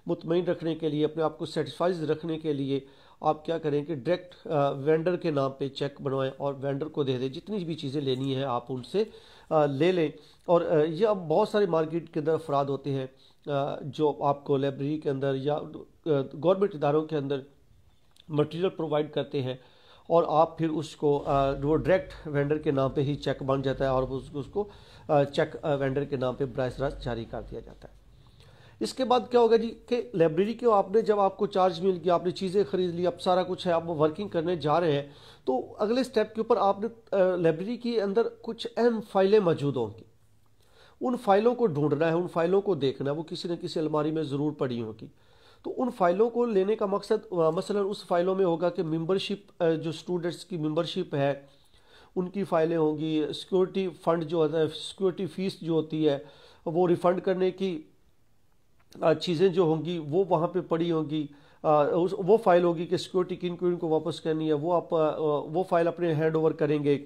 मुतमईन रखने के लिए, अपने आप को सेटिस्फाइज रखने के लिए आप क्या करें कि डायरेक्ट वेंडर के नाम पे चेक बनवाएं और वेंडर को दे दें। जितनी भी चीज़ें लेनी है आप उनसे ले लें। और ये अब बहुत सारे मार्केट के अंदर अफराद होते हैं जो आपको लाइब्रेरी के अंदर या गवर्नमेंट इदारों के अंदर मटेरियल प्रोवाइड करते हैं, और आप फिर उसको वो डायरेक्ट वेंडर के नाम पे ही चेक बन जाता है, और उसको चेक वेंडर के नाम पे बराह रास्त जारी कर दिया जाता है। इसके बाद क्या होगा जी कि लाइब्रेरी के आपने जब आपको चार्ज मिल गया, आपने चीज़ें खरीद ली, अब सारा कुछ है, आप वर्किंग करने जा रहे हैं, तो अगले स्टेप के ऊपर आपने लाइब्रेरी के अंदर कुछ अहम फाइलें मौजूद होंगी, उन फाइलों को ढूंढना है, उन फाइलों को देखना है, वो किसी न किसी अलमारी में ज़रूर पड़ी होगी। तो उन फाइलों को लेने का मकसद मसलन उस फाइलों में होगा कि मेंबरशिप, जो स्टूडेंट्स की मेंबरशिप है उनकी फ़ाइलें होंगी, सिक्योरिटी फ़ंड जो होता है, सिक्योरिटी फ़ीस जो होती है वो रिफ़ंड करने की चीज़ें जो होंगी वो वहाँ पे पड़ी होंगी। वो फाइल होगी कि सिक्योरिटी किन को वापस करनी है, वो आप वो फाइल अपने हैंड ओवर करेंगे।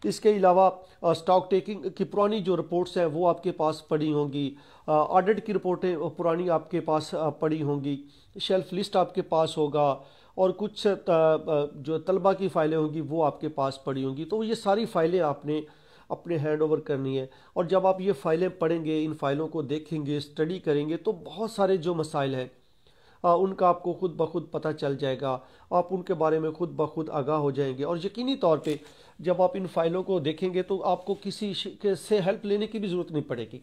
इसके अलावा स्टॉक टेकिंग की पुरानी जो रिपोर्ट्स हैं वो आपके पास पड़ी होंगी, ऑडिट की रिपोर्टें पुरानी आपके पास पड़ी होंगी, शेल्फ लिस्ट आपके पास होगा, और कुछ जो तलबा की फ़ाइलें होंगी वो आपके पास पड़ी होंगी। तो ये सारी फ़ाइलें आपने अपने हैंड ओवर करनी है। और जब आप ये फ़ाइलें पढ़ेंगे, इन फ़ाइलों को देखेंगे, स्टडी करेंगे, तो बहुत सारे जो मसाइल हैं उनका आपको खुद ब खुद पता चल जाएगा, आप उनके बारे में खुद ब खुद आगाह हो जाएंगे। और यकीनी तौर पे जब आप इन फ़ाइलों को देखेंगे तो आपको किसी से हेल्प लेने की भी ज़रूरत नहीं पड़ेगी।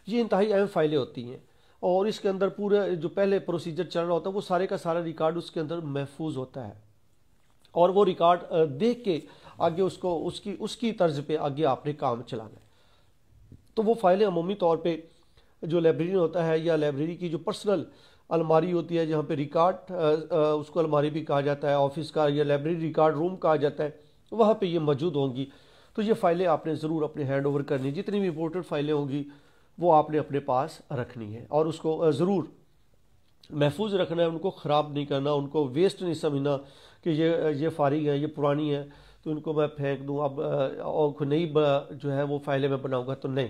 ये इंतहाई अहम फ़ाइलें होती हैं, और इसके अंदर पूरा जो पहले प्रोसीजर चल रहा होता है वो सारे का सारा रिकॉर्ड उसके अंदर महफूज होता है, और वो रिकॉर्ड देख के आगे उसको उसकी तर्ज पे आगे आपने काम चलाना है। तो वो फाइलें अमूमी तौर पे जो लाइब्रेरियन होता है या लाइब्रेरी की जो पर्सनल अलमारी होती है, जहाँ पे रिकॉर्ड उसको अलमारी भी कहा जाता है, ऑफिस का या लाइब्रेरी रिकॉर्ड रूम कहा जाता है, वहाँ पे ये मौजूद होंगी। तो ये फ़ाइलें आपने ज़रूर अपने हैंड ओवर करनी, जितनी भी इम्पोर्टेंट फ़ाइलें होंगी वो आपने अपने पास रखनी है, और उसको ज़रूर महफूज रखना है, उनको ख़राब नहीं करना, उनको वेस्ट नहीं समझना कि ये फारिग है, ये पुरानी है तो इनको मैं फेंक दूँ, अब और नई जो है वो फाइलें मैं बनाऊँगा, तो नहीं,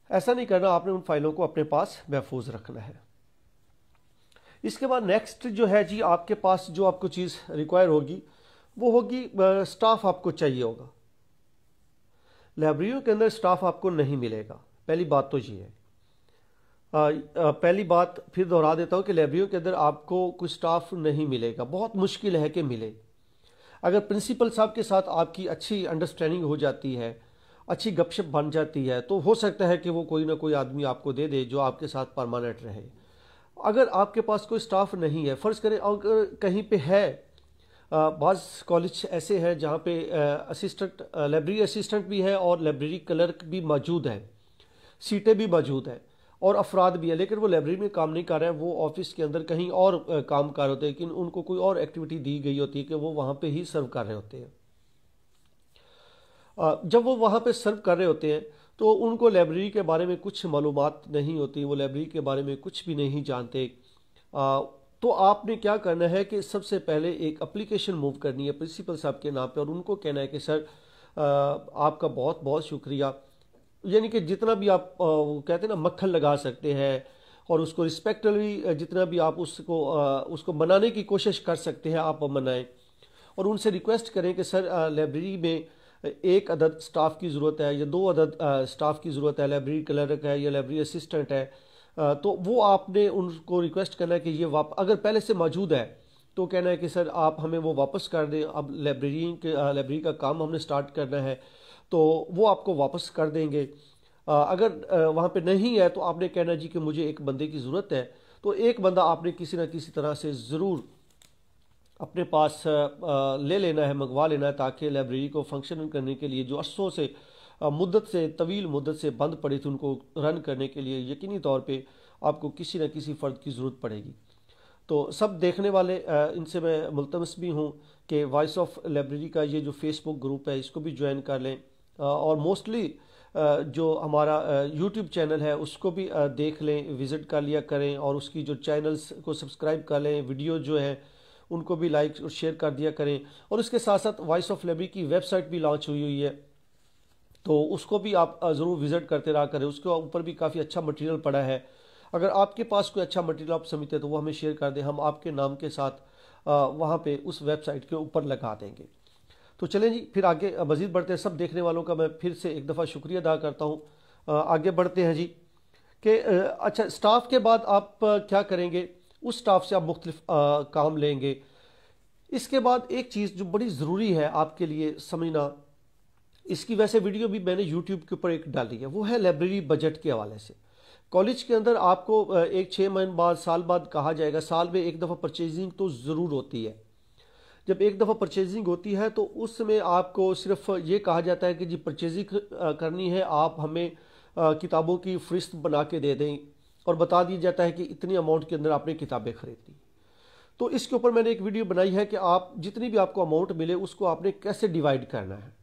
ऐसा नहीं करना। आपने उन फाइलों को अपने पास महफूज रखना है। इसके बाद नेक्स्ट जो है जी, आपके पास जो आपको चीज़ रिक्वायर होगी वो होगी स्टाफ आपको चाहिए होगा। लाइब्रेरियों के अंदर स्टाफ आपको नहीं मिलेगा, पहली बात तो ये है। पहली बात फिर दोहरा देता हूँ कि लाइब्रेरियों के अंदर आपको कोई स्टाफ नहीं मिलेगा, बहुत मुश्किल है कि मिले। अगर प्रिंसिपल साहब के साथ आपकी अच्छी अंडरस्टैंडिंग हो जाती है अच्छी गपशप बन जाती है, तो हो सकता है कि वो कोई ना कोई आदमी आपको दे दे जो आपके साथ परमानेंट रहे। अगर आपके पास कोई स्टाफ नहीं है, फ़र्ज़ करें अगर कहीं पे है, बाज़ कॉलेज ऐसे हैं जहाँ पे असिस्टेंट लाइब्रेरी असिस्टेंट भी है और लाइब्रेरी क्लर्क भी मौजूद है, सीटें भी मौजूद हैं और अफराद भी है, लेकिन वो लाइब्रेरी में काम नहीं कर रहे हैं, वो ऑफिस के अंदर कहीं और काम कर रहे होते हैं, लेकिन उनको कोई और एक्टिविटी दी गई होती है कि वो वहाँ पे ही सर्व कर रहे होते हैं। जब वो वहाँ पे सर्व कर रहे होते हैं तो उनको लाइब्रेरी के बारे में कुछ मालूमात नहीं होती, वो लाइब्रेरी के बारे में कुछ भी नहीं जानते। तो आपने क्या करना है कि सबसे पहले एक एप्लीकेशन मूव करनी है प्रिंसिपल साहब के नाम पे और उनको कहना है कि सर आपका बहुत बहुत शुक्रिया, यानी कि जितना भी आप वो कहते हैं ना मक्खन लगा सकते हैं और उसको रिस्पेक्टफुली जितना भी आप उसको मनाने की कोशिश कर सकते हैं आप मनाएं और उनसे रिक्वेस्ट करें कि सर लाइब्रेरी में एक अदद स्टाफ की ज़रूरत है या दो अदद स्टाफ की ज़रूरत है, लाइब्रेरी क्लर्क है या लाइब्रेरी असिस्टेंट है। तो वो आपने उनको रिक्वेस्ट करना है कि ये अगर पहले से मौजूद है तो कहना है कि सर आप हमें वो वापस कर दें, अब लाइब्रेरी का काम हमने स्टार्ट करना है, तो वो आपको वापस कर देंगे। अगर वहाँ पे नहीं है तो आपने कहना जी कि मुझे एक बंदे की ज़रूरत है, तो एक बंदा आपने किसी ना किसी तरह से ज़रूर अपने पास ले लेना है, मंगवा लेना है, ताकि लाइब्रेरी को फंक्शन करने के लिए जो अरसों से तवील मुद्दत से बंद पड़ी थी उनको रन करने के लिए यकीनी तौर पे आपको किसी न किसी फ़र्द की ज़रूरत पड़ेगी। तो सब देखने वाले इनसे मैं मुल्तमस भी हूँ कि वॉइस ऑफ लाइब्रेरी का ये जो फेसबुक ग्रुप है इसको भी ज्वाइन कर लें और मोस्टली जो हमारा यूट्यूब चैनल है उसको भी देख लें, विज़िट कर लिया करें और उसकी जो चैनल्स को सब्सक्राइब कर लें, वीडियो जो है उनको भी लाइक और शेयर कर दिया करें। और इसके साथ साथ वॉइस ऑफ लाइब्रेरी की वेबसाइट भी लॉन्च हुई है, तो उसको भी आप ज़रूर विज़िट करते रहा करें, उसके ऊपर भी काफ़ी अच्छा मटेरियल पड़ा है। अगर आपके पास कोई अच्छा मटेरियल आप समझते हैं तो वो हमें शेयर कर दें, हम आपके नाम के साथ वहाँ पे उस वेबसाइट के ऊपर लगा देंगे। तो चलें जी, फिर आगे मज़ीद बढ़ते हैं। सब देखने वालों का मैं फिर से एक दफ़ा शुक्रिया अदा करता हूँ। आगे बढ़ते हैं जी कि अच्छा, स्टाफ के बाद आप क्या करेंगे, उस स्टाफ से आप मुख्तलिफ काम लेंगे। इसके बाद एक चीज़ जो बड़ी ज़रूरी है आपके लिए समझना, इसकी वैसे वीडियो भी मैंने यूट्यूब के ऊपर एक डाली है, वो है लाइब्रेरी बजट के हवाले से। कॉलेज के अंदर आपको एक 6 महीने बाद, साल बाद कहा जाएगा, साल में एक दफ़ा परचेजिंग तो ज़रूर होती है। जब एक दफ़ा परचेजिंग होती है तो उसमें आपको सिर्फ ये कहा जाता है कि जी परचेजिंग करनी है, आप हमें किताबों की फ़हरिस्त बना के दे दें और बता दिया जाता है कि इतनी अमाउंट के अंदर आपने किताबें खरीदनी। तो इसके ऊपर मैंने एक वीडियो बनाई है कि आप जितनी भी आपको अमाउंट मिले उसको आपने कैसे डिवाइड करना है।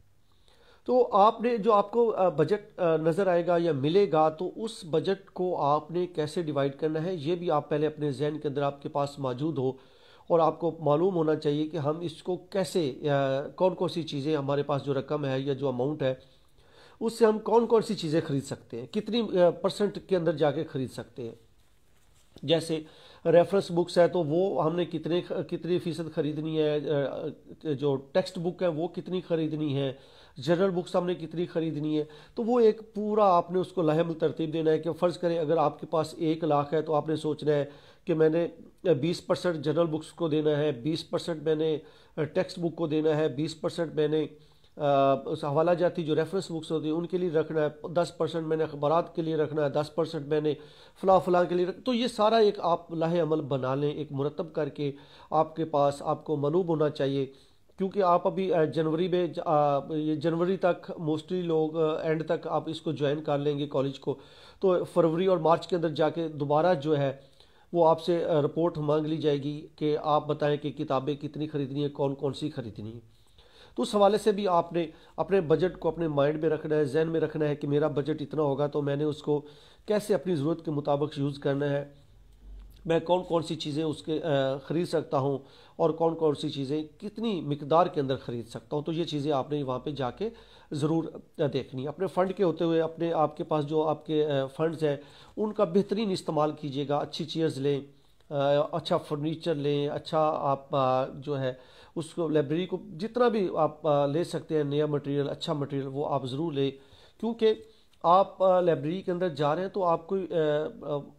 तो आपने जो आपको बजट नज़र आएगा या मिलेगा तो उस बजट को आपने कैसे डिवाइड करना है ये भी आप पहले अपने जहन के अंदर आपके पास मौजूद हो और आपको मालूम होना चाहिए कि हम इसको कैसे, कौन कौन सी चीज़ें हमारे पास जो रकम है या जो अमाउंट है उससे हम कौन कौन सी चीज़ें खरीद सकते हैं, कितनी परसेंट के अंदर जाके खरीद सकते हैं। जैसे रेफरेंस बुक्स है तो वो हमने कितनी फ़ीसद ख़रीदनी है, जो टेक्स्ट बुक है वो कितनी ख़रीदनी है, जनरल बुक्स हमने कितनी ख़रीदनी है। तो वो एक पूरा आपने उसको लाहेमल तरतीब देना है कि फ़र्ज़ करें अगर आपके पास 1 लाख है तो आपने सोचना है कि मैंने 20% जनरल बुक्स को देना है, 20% मैंने टेक्स्ट बुक को देना है, 20% मैंने उस हवाला जाती जो रेफरेंस बुक्स होती है उनके लिए रखना है, 10% मैंने अखबारात के लिए रखना है, 10% मैंने फ़लाँ के लिए तो ये सारा एक आप लाहे अमल बना लें, एक मुरतब करके आपके पास आपको मालूम होना चाहिए। क्योंकि आप अभी जनवरी में ये जनवरी तक मोस्टली लोग एंड तक आप इसको ज्वाइन कर लेंगे कॉलेज को, तो फरवरी और मार्च के अंदर जाके दोबारा जो है वो आपसे रिपोर्ट मांग ली जाएगी कि आप बताएं कि किताबें कितनी ख़रीदनी है, कौन कौन सी ख़रीदनी है। तो उस हवाले से भी आपने अपने बजट को अपने माइंड में रखना है, जहन में रखना है कि मेरा बजट इतना होगा तो मैंने उसको कैसे अपनी ज़रूरत के मुताबिक यूज़ करना है, मैं कौन कौन सी चीज़ें उसके ख़रीद सकता हूँ और कौन कौन सी चीज़ें कितनी मिकदार के अंदर ख़रीद सकता हूँ। तो ये चीज़ें आपने वहाँ पे जाके ज़रूर देखनी। अपने फ़ंड के होते हुए अपने आपके पास जो आपके फ़ंड्स हैं उनका बेहतरीन इस्तेमाल कीजिएगा। अच्छी चेयर्स लें, अच्छा फर्नीचर लें, अच्छा आप जो है उसको लाइब्रेरी को जितना भी आप ले सकते हैं नया मटेरियल, अच्छा मटेरियल वो आप ज़रूर लें। क्योंकि आप लाइब्रेरी के अंदर जा रहे हैं तो आपको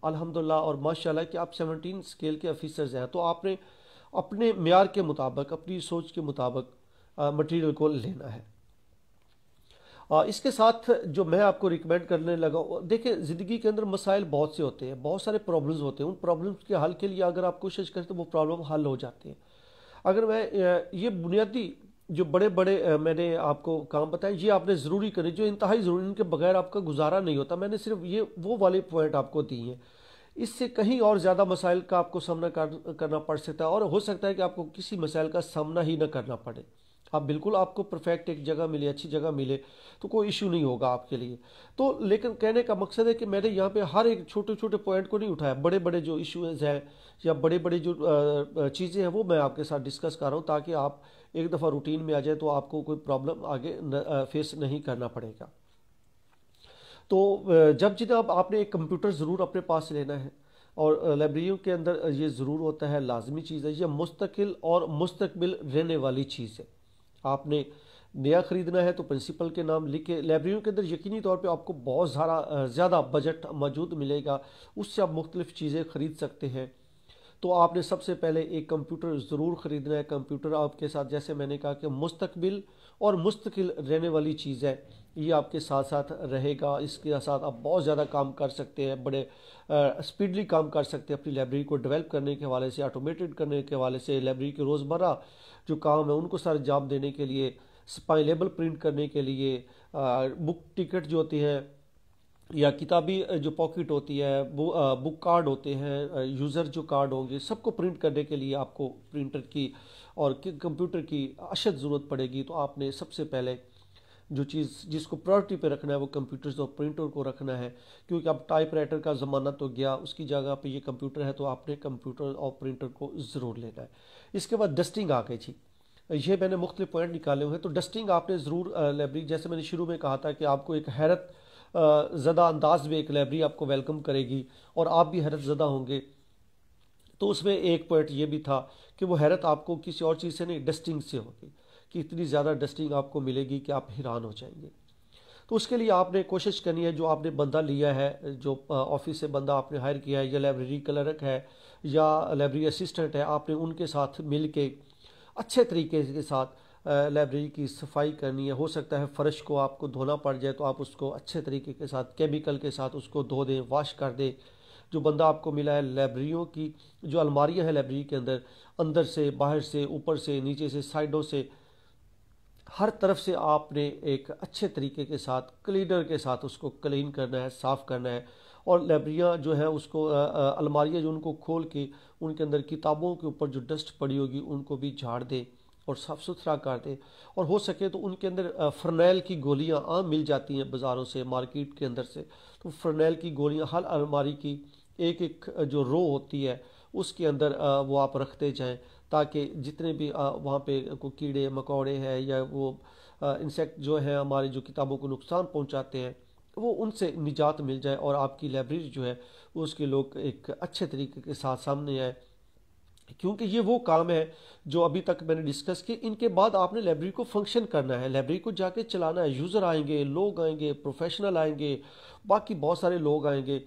अल्हम्दुलिल्लाह और माशाल्लाह कि आप 17 स्केल के ऑफिसर्स हैं, तो आपने अपने म्यार के मुताबिक, अपनी सोच के मुताबिक मटेरियल को लेना है। इसके साथ जो मैं आपको रिकमेंड करने लगा, देखिए ज़िंदगी के अंदर मसाइल बहुत से होते हैं, बहुत सारे प्रॉब्लम्स होते हैं। उन प्रॉब्लम्स के हल के लिए अगर आप कोशिश करें तो वो प्रॉब्लम हल हो जाती है। अगर मैं ये बुनियादी जो बड़े बड़े मैंने आपको काम बताए, ये आपने ज़रूरी करने, जो इंतहाई ज़रूरी, इनके बगैर आपका गुजारा नहीं होता। मैंने सिर्फ ये वो वाले पॉइंट आपको दिए हैं। इससे कहीं और ज़्यादा मसाइल का आपको सामना करना पड़ सकता है, और हो सकता है कि आपको किसी मसाइल का सामना ही ना करना पड़े। आप बिल्कुल, आपको परफेक्ट एक जगह मिले, अच्छी जगह मिले, तो कोई इशू नहीं होगा आपके लिए। तो लेकिन कहने का मकसद है कि मैंने यहाँ पे हर एक छोटे छोटे पॉइंट को नहीं उठाया। बड़े बड़े जो इश्यूज हैं या बड़े बड़े जो चीज़ें हैं वो मैं आपके साथ डिस्कस कर रहा हूँ, ताकि आप एक दफ़ा रूटीन में आ जाए तो आपको कोई प्रॉब्लम आगे फेस नहीं करना पड़ेगा। तो जब जनाब आपने एक कंप्यूटर ज़रूर अपने पास लेना है, और लाइब्रेरियों के अंदर ये ज़रूर होता है, लाजमी चीज़ है। ये मुस्तकिल और मुस्तकबिल रहने वाली चीज़ है। आपने नया ख़रीदना है तो प्रिंसिपल के नाम लिख के, लाइब्रेरियों के अंदर यकीनी तौर पे आपको बहुत ज़्यादा बजट मौजूद मिलेगा, उससे आप मुख्तलिफ़ चीज़ें ख़रीद सकते हैं। तो आपने सबसे पहले एक कंप्यूटर ज़रूर ख़रीदना है। कंप्यूटर आपके साथ, जैसे मैंने कहा कि मुस्तकबिल और मुस्तकिल रहने वाली चीज़ है, ये आपके साथ साथ रहेगा। इसके साथ आप बहुत ज़्यादा काम कर सकते हैं, बड़े स्पीडली काम कर सकते हैं। अपनी लाइब्रेरी को डेवलप करने के हवाले से, ऑटोमेटेड करने के हवाले से, लाइब्रेरी के रोज़मर्रा जो काम है उनको सारे अंजाम देने के लिए, स्पाई लेबल प्रिंट करने के लिए, बुक टिकट जो होती है, या किताबी जो पॉकेट होती है, बुक कार्ड होते हैं, यूज़र जो कार्ड होंगे, सबको प्रिंट करने के लिए आपको प्रिंटर की और कंप्यूटर की अशद ज़रूरत पड़ेगी। तो आपने सबसे पहले जो चीज़ जिसको प्रायोरिटी पे रखना है वो कंप्यूटर्स और प्रिंटर को रखना है, क्योंकि अब टाइपराइटर का ज़माना तो गया, उसकी जगह पे ये कंप्यूटर है, तो आपने कंप्यूटर और प्रिंटर को ज़रूर लेना है। इसके बाद डस्टिंग आ गई जी। ये मैंने मुख्तलिफ पॉइंट निकाले हुए हैं। तो डस्टिंग आपने ज़रूर लाइब्रेरी, जैसे मैंने शुरू में कहा था कि आपको एक हैरत ज़दा अंदाज में एक लाइब्रेरी आपको वेलकम करेगी और आप भी हैरत ज़दा होंगे। तो उसमें एक पॉइंट ये भी था कि वो हैरत आपको किसी और चीज़ से नहीं, डस्टिंग से होगी, कि इतनी ज़्यादा डस्टिंग आपको मिलेगी कि आप हैरान हो जाएंगे। तो उसके लिए आपने कोशिश करनी है, जो आपने बंदा लिया है, जो ऑफिस से बंदा आपने हायर किया है, या लाइब्रेरी क्लर्क है या लाइब्रेरी असिस्टेंट है, आपने उनके साथ मिल के अच्छे तरीके के साथ लाइब्रेरी की सफाई करनी है। हो सकता है फ़र्श को आपको धोना पड़ जाए, तो आप उसको अच्छे तरीके के साथ केमिकल के साथ उसको धो दें, वाश कर दें। जो बंदा आपको मिला है, लाइब्रेरियों की जो अलमारियां हैं लाइब्रेरी के अंदर, अंदर से, बाहर से, ऊपर से, नीचे से, साइडों से, हर तरफ से आपने एक अच्छे तरीके के साथ क्लीनर के साथ उसको क्लीन करना है, साफ़ करना है। और लाइब्रेरियाँ जो है उसको अलमारियाँ जो, उनको खोल के उनके अंदर किताबों के ऊपर जो डस्ट पड़ी होगी उनको भी झाड़ दें और साफ़ सुथरा कर दें। और हो सके तो उनके अंदर फ़रनैल की गोलियाँ आम मिल जाती हैं बाज़ारों से, मार्केट के अंदर से। तो फ़रनैल की गोलियाँ हर अलमारी की एक एक जो रो होती है उसके अंदर वो आप रखते जाएं, ताकि जितने भी वहाँ पे कोई कीड़े मकोड़े हैं या वो इंसेक्ट जो है हमारी जो किताबों को नुकसान पहुँचाते हैं, वो उनसे निजात मिल जाए और आपकी लाइब्रेरी जो है उसके लोग एक अच्छे तरीके के साथ सामने आए। क्योंकि ये वो काम है जो अभी तक मैंने डिस्कस किए। इनके बाद आपने लाइब्रेरी को फंक्शन करना है, लाइब्रेरी को जाके चलाना है। यूज़र आएंगे, लोग आएंगे, प्रोफेशनल आएंगे, बाकी बहुत सारे लोग आएंगे।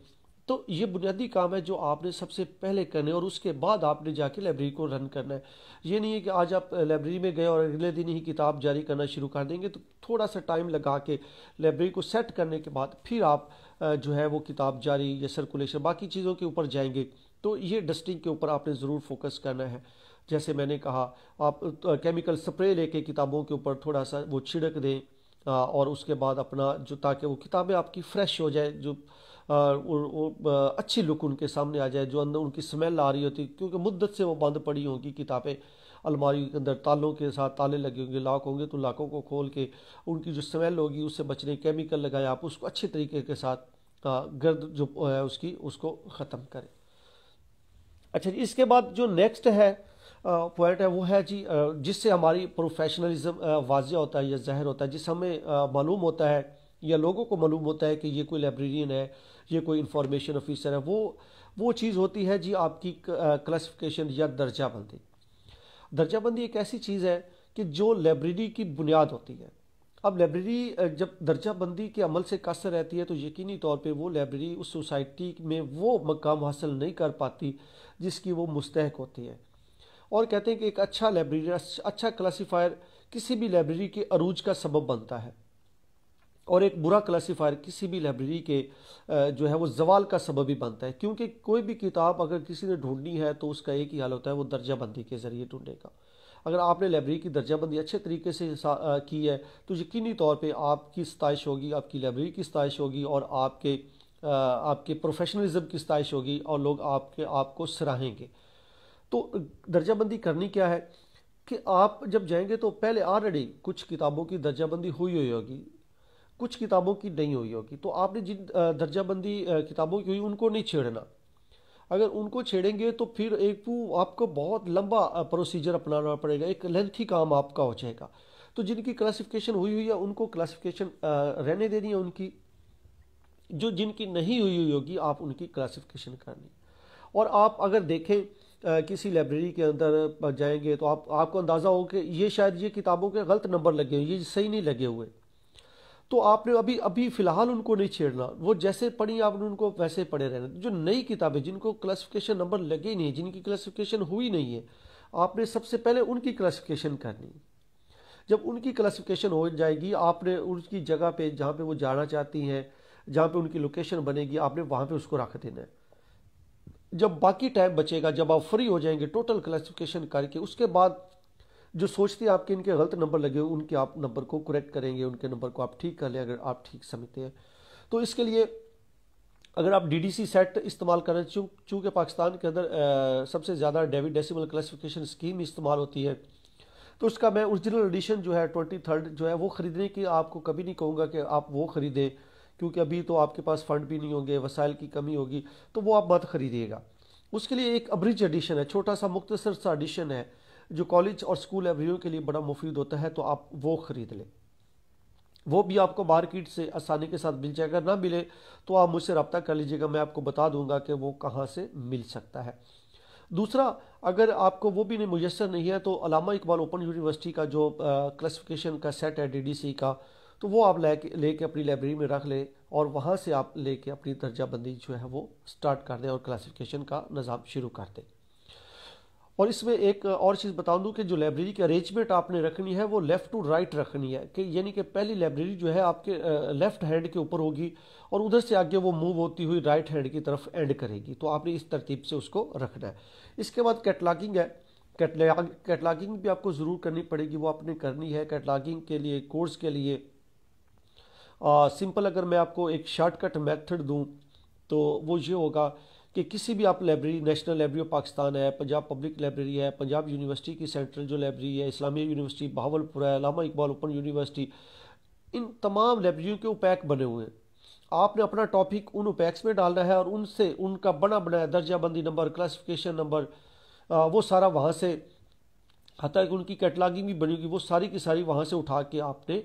तो ये बुनियादी काम है जो आपने सबसे पहले करने, और उसके बाद आपने जाके लाइब्रेरी को रन करना है। ये नहीं है कि आज आप लाइब्रेरी में गए और अगले दिन ही किताब जारी करना शुरू कर देंगे। तो थोड़ा सा टाइम लगा के लाइब्रेरी को सेट करने के बाद फिर आप जो है वो किताब जारी या सर्कुलेशन बाकी चीज़ों के ऊपर जाएंगे। तो ये डस्टिंग के ऊपर आपने ज़रूर फोकस करना है। जैसे मैंने कहा, आप केमिकल स्प्रे लेके किताबों के ऊपर थोड़ा सा वो छिड़क दें, और उसके बाद अपना जो, ताकि वो किताबें आपकी फ्रेश हो जाए, जो अच्छी लुक उनके सामने आ जाए, जो अंदर उनकी स्मेल आ रही होती, क्योंकि मुद्दत से वो बंद पड़ी होंगी किताबें अलमारी के अंदर, तालों के साथ ताले लगे होंगे, लॉक होंगे, तो लॉकों को खोल के उनकी जो स्मेल होगी उससे बचने केमिकल लगाए, आप उसको अच्छे तरीके के साथ गर्द जो है उसकी उसको ख़त्म करें। अच्छा, इसके बाद जो नेक्स्ट है पॉइंट है वो है जी, जिससे हमारी प्रोफेशनलिज्म वाज़ेह होता है या ज़ाहिर होता है, जिससे हमें मालूम होता है या लोगों को मालूम होता है कि ये कोई लाइब्रेरियन है, ये कोई इंफॉर्मेशन ऑफिसर है। वो चीज़ होती है जी आपकी क्लासिफिकेशन या दर्जाबंदी। दर्जाबंदी एक ऐसी चीज़ है कि जो लाइब्रेरी की बुनियाद होती है। अब लाइब्रेरी जब दर्जाबंदी के अमल से कासर रहती है, तो यकीनी तौर पे वो लाइब्रेरी उस सोसाइटी में वो मकाम हासिल नहीं कर पाती जिसकी वो मुस्तहक होती है। और कहते हैं कि एक अच्छा लाइब्रेरी, अच्छा क्लासीफायर किसी भी लाइब्रेरी के अरूज का सबब बनता है। और एक बुरा क्लासीफायर किसी भी लाइब्रेरी के जो है वो जवाल का सबब भी बनता है, क्योंकि कोई भी किताब अगर किसी ने ढूंढनी है तो उसका एक ही हाल होता है, वो दर्जाबंदी के ज़रिए ढूंढेगा। अगर आपने लाइब्रेरी की दर्जाबंदी अच्छे तरीके से की है तो यकीनी तौर पे आपकी सताइश होगी, आपकी लाइब्रेरी की सताइश होगी और आपके प्रोफेशनलिज्म की सताइश होगी और लोग आपको सराहेंगे। तो दर्जाबंदी करनी क्या है कि आप जब जाएंगे तो पहले ऑलरेडी कुछ किताबों की दर्जाबंदी हुई होगी, कुछ किताबों की नहीं हुई होगी, तो आपने जिन दर्जाबंदी किताबों की हुई उनको नहीं छेड़ना। अगर उनको छेड़ेंगे तो फिर आपको बहुत लंबा प्रोसीजर अपनाना पड़ेगा, एक लेंथी काम आपका हो जाएगा। तो जिनकी क्लासिफिकेशन हुई हुई है उनको क्लासिफिकेशन रहने देनी है उनकी, जो जिनकी नहीं हुई होगी आप उनकी क्लासिफिकेशन करनी। और आप अगर देखें किसी लाइब्रेरी के अंदर जाएंगे तो आपको अंदाज़ा हो कि ये शायद ये किताबों के गलत नंबर लगे हुए, ये सही नहीं लगे हुए, तो आपने अभी अभी फ़िलहाल उनको नहीं छेड़ना, वो जैसे पढ़ी आपने उनको वैसे पढ़े रहना। जो नई किताबें जिनको क्लासिफिकेशन नंबर लगे नहीं है, जिनकी क्लासिफिकेशन हुई नहीं है, आपने सबसे पहले उनकी क्लासिफिकेशन करनी। जब उनकी क्लासिफिकेशन हो जाएगी आपने उनकी जगह पे जहाँ पे वो जाना चाहती हैं, जहाँ पे उनकी लोकेशन बनेगी, आपने वहाँ पे उसको रख देना है। जब बाकी टाइम बचेगा, जब आप फ्री हो जाएंगे टोटल क्लासिफिकेशन करके, उसके बाद जो सोचते हैं आपके इनके गलत नंबर लगे हुए उनके आप नंबर को करेक्ट करेंगे, उनके नंबर को आप ठीक कर लें अगर आप ठीक समझते हैं। तो इसके लिए अगर आप डीडीसी सेट इस्तेमाल करें, चूँकि पाकिस्तान के अंदर सबसे ज़्यादा डेविड डेसिमल क्लासिफिकेशन स्कीम इस्तेमाल होती है, तो उसका मैं ओरिजिनल एडिशन जो है 23rd जो है वो ख़रीदने की आपको कभी नहीं कहूँगा कि आप वो ख़रीदें, क्योंकि अभी तो आपके पास फ़ंड भी नहीं होंगे, वसाइल की कमी होगी, तो वो आप मत ख़रीदिएगा। उसके लिए एक अब्रिज एडिशन है, छोटा सा मुख्तसर सा एडिशन है जो कॉलेज और स्कूल लाइब्रेरियों के लिए बड़ा मुफीद होता है, तो आप वो ख़रीद लें। वो भी आपको मार्केट से आसानी के साथ मिल जाएगा, ना मिले तो आप मुझसे रब्ता कर लीजिएगा, मैं आपको बता दूंगा कि वो कहाँ से मिल सकता है। दूसरा, अगर आपको वो भी नहीं मुयसर नहीं है तो अल्लामा इकबाल ओपन यूनिवर्सिटी का जो क्लासिफिकेशन का सेट है डीडीसी का, तो वो आप लेके अपनी लाइब्रेरी में रख लें और वहाँ से आप लेके अपनी दर्जाबंदी जो है वो स्टार्ट कर दें और क्लासिफिकेशन का निज़ाम शुरू कर दें। और इसमें एक और चीज़ बता दूं कि जो लाइब्रेरी की अरेंजमेंट आपने रखनी है वो लेफ़्ट टू राइट रखनी है, कि यानी कि पहली लाइब्रेरी जो है आपके लेफ़्ट हैंड के ऊपर होगी और उधर से आगे वो मूव होती हुई राइट हैंड की तरफ एंड करेगी, तो आपने इस तरतीब से उसको रखना है। इसके बाद कैटलॉगिंग है, कैटलॉगिंग भी आपको ज़रूर करनी पड़ेगी, वो आपने करनी है। कैटलॉगिंग के लिए कोर्स के लिए सिंपल अगर मैं आपको एक शॉर्टकट मेथड दूं तो वो ये होगा कि किसी भी आप library, national library of Pakistan है, पंजाब पब्लिक लाइब्रेरी है, पंजाब यूनिवर्सिटी की सेंट्रल जो लाइब्रेरी है, इस्लामिया यूनिवर्सिटी बहावलपुर है, अल्लामा इकबाल ओपन यूनिवर्सिटी, इन तमाम लाइब्रेरियों के उपैक बने हुए हैं। आपने अपना टॉपिक उन उपैक्स में डालना है और उनसे उनका बना बनाया दर्जाबंदी नंबर, क्लासिफिकेशन नंबर, वो सारा वहाँ से, हत्ता कि उनकी कैटलॉगिंग भी बनी होगी, वो सारी की सारी वहाँ से उठा के आपने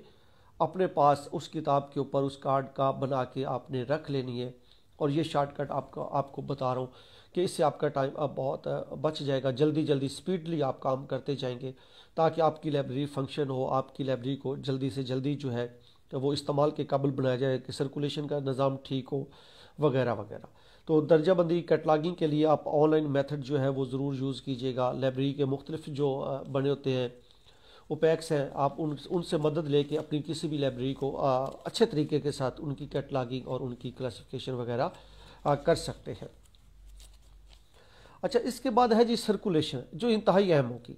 अपने पास उस किताब के ऊपर उस कार्ड का बना के आपने रख लेनी है। और ये शॉर्टकट आपको बता रहा हूँ कि इससे आपका टाइम अब बहुत बच जाएगा, जल्दी जल्दी स्पीडली आप काम करते जाएंगे ताकि आपकी लाइब्रेरी फंक्शन हो, आपकी लाइब्रेरी को जल्दी से जल्दी जो है वो इस्तेमाल के काबिल बनाया जाए, कि सर्कुलेशन का निज़ाम ठीक हो वगैरह वगैरह। तो दर्जाबंदी कैटलॉगिंग के लिए आप ऑनलाइन मेथड जो है वो ज़रूर यूज़ कीजिएगा। लाइब्रेरी के मुख्तलिफ जो बने होते हैं ओपैक्स हैं, आप उनसे मदद लेके अपनी किसी भी लाइब्रेरी को अच्छे तरीके के साथ उनकी कैटलॉगिंग और उनकी क्लासिफिकेशन वगैरह कर सकते हैं। अच्छा, इसके बाद है जी सर्कुलेशन, जो इंतहाई अहम होगी।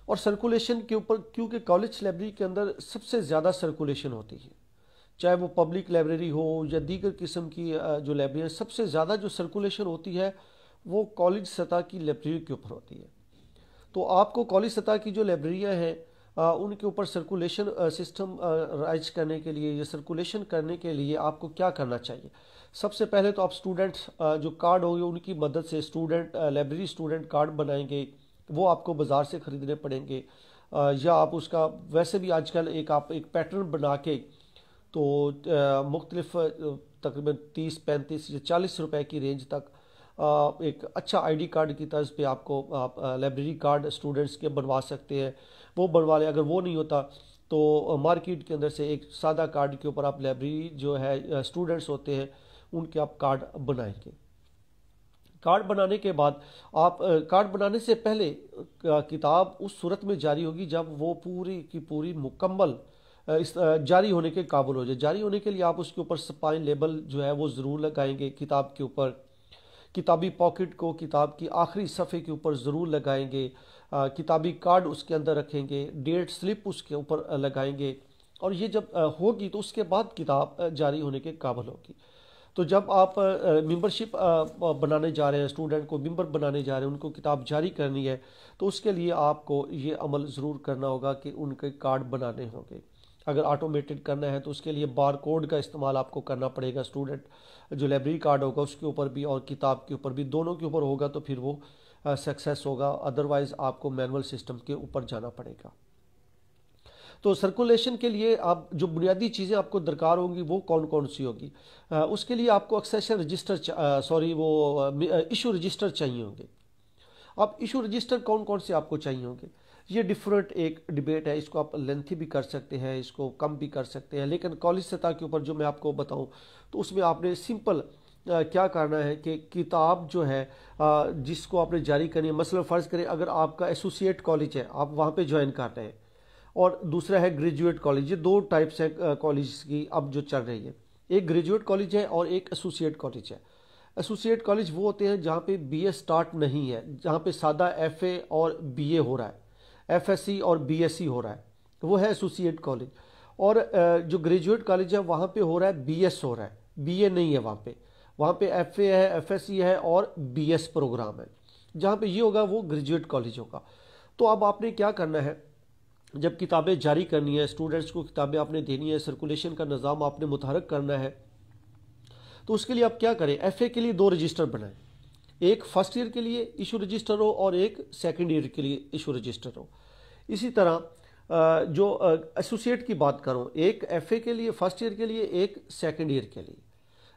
और सर्कुलेशन के ऊपर, क्योंकि कॉलेज लाइब्रेरी के अंदर सबसे ज़्यादा सर्कुलेशन होती है, चाहे वो पब्लिक लाइब्रेरी हो या दीगर किस्म की जो लाइब्रेरी, सबसे ज़्यादा जो सर्कुलेशन होती है वो कॉलेज सतह की लाइब्रेरी के ऊपर होती है। तो आपको कॉलेज सतह की जो लाइब्रेरियाँ हैं उनके ऊपर सर्कुलेशन सिस्टम राइज करने के लिए या सर्कुलेशन करने के लिए आपको क्या करना चाहिए? सबसे पहले तो आप स्टूडेंट जो कार्ड होंगे उनकी मदद से लाइब्रेरी स्टूडेंट कार्ड बनाएंगे, वो आपको बाज़ार से ख़रीदने पड़ेंगे, या आप उसका वैसे भी आजकल आप एक पैटर्न बना के तो मुख्तलिफ तकरीबन 30, 35 या 40 रुपए की रेंज तक एक अच्छा आईडी कार्ड की तर्ज पे आप लाइब्रेरी कार्ड स्टूडेंट्स के बनवा सकते हैं, वो बनवा लें। अगर वो नहीं होता तो मार्केट के अंदर से एक सादा कार्ड के ऊपर आप लाइब्रेरी जो है स्टूडेंट्स होते हैं उनके आप कार्ड बनाएंगे। कार्ड बनाने के बाद आप कार्ड बनाने से पहले किताब उस सूरत में जारी होगी जब वो पूरी की पूरी मुकम्मल जारी होने के काबिल हो जाए। जारी होने के लिए आप उसके ऊपर स्पाइन लेबल जो है वो ज़रूर लगाएंगे किताब के ऊपर, किताबी पॉकेट को किताब की आखिरी सफ़े के ऊपर ज़रूर लगाएंगे, किताबी कार्ड उसके अंदर रखेंगे, डेट स्लिप उसके ऊपर लगाएंगे, और ये जब होगी तो उसके बाद किताब जारी होने के काबिल होगी। तो जब आप मेंबरशिप बनाने जा रहे हैं, स्टूडेंट को मेंबर बनाने जा रहे हैं, उनको किताब जारी करनी है, तो उसके लिए आपको ये अमल ज़रूर करना होगा कि उनके कार्ड बनाने होंगे। अगर ऑटोमेटेड करना है तो उसके लिए बार कोड का इस्तेमाल आपको करना पड़ेगा। स्टूडेंट जो लाइब्रेरी कार्ड होगा उसके ऊपर भी और किताब के ऊपर भी, दोनों के ऊपर होगा तो फिर वो सक्सेस होगा, अदरवाइज़ आपको मैनुअल सिस्टम के ऊपर जाना पड़ेगा। तो सर्कुलेशन के लिए आप जो बुनियादी चीज़ें आपको दरकार होंगी वो कौन कौन सी होगी, उसके लिए आपको एक्सेशन रजिस्टर इशू रजिस्टर चाहिए होंगे। अब इशू रजिस्टर कौन कौन से आपको चाहिए होंगे, ये डिफरेंट एक डिबेट है, इसको आप लेंथी भी कर सकते हैं, इसको कम भी कर सकते हैं, लेकिन कॉलेज सतह के ऊपर जो मैं आपको बताऊं तो उसमें आपने सिंपल क्या करना है कि किताब जो है जिसको आपने जारी करनी है, मसलन फ़र्ज़ करें अगर आपका एसोसिएट कॉलेज है, आप वहाँ पे ज्वाइन कर रहे हैं, और दूसरा है ग्रेजुएट कॉलेज। ये दो टाइप्स हैं कॉलेज की अब जो चल रही है, एक ग्रेजुएट कॉलेज है और एक एसोसिएट कॉलेज है। एसोसिएट कॉलेज वो होते हैं जहाँ पे बीए स्टार्ट नहीं है, जहाँ पे सादा एफए और बीए हो रहा है, एफएससी और बीएससी हो रहा है, वो है एसोसिएट कॉलेज। और जो ग्रेजुएट कॉलेज है वहाँ पे हो रहा है बीएस हो रहा है, बीए नहीं है वहाँ पे एफए है, एफएससी है और बीएस प्रोग्राम है। जहाँ पे ये होगा वो ग्रेजुएट कॉलेज होगा। तो अब आपने क्या करना है, जब किताबें जारी करनी है, स्टूडेंट्स को किताबें आपने देनी है, सर्कुलेशन का निज़ाम आपने मुतहरक करना है, तो उसके लिए आप क्या करें, एफए के लिए 2 रजिस्टर बनाएं, एक फर्स्ट ईयर के लिए इशू रजिस्टर हो और एक सेकंड ईयर के लिए इशू रजिस्टर हो। इसी तरह जो एसोसिएट की बात करूं, एक एफए के लिए फर्स्ट ईयर के लिए, एक सेकंड ईयर के लिए,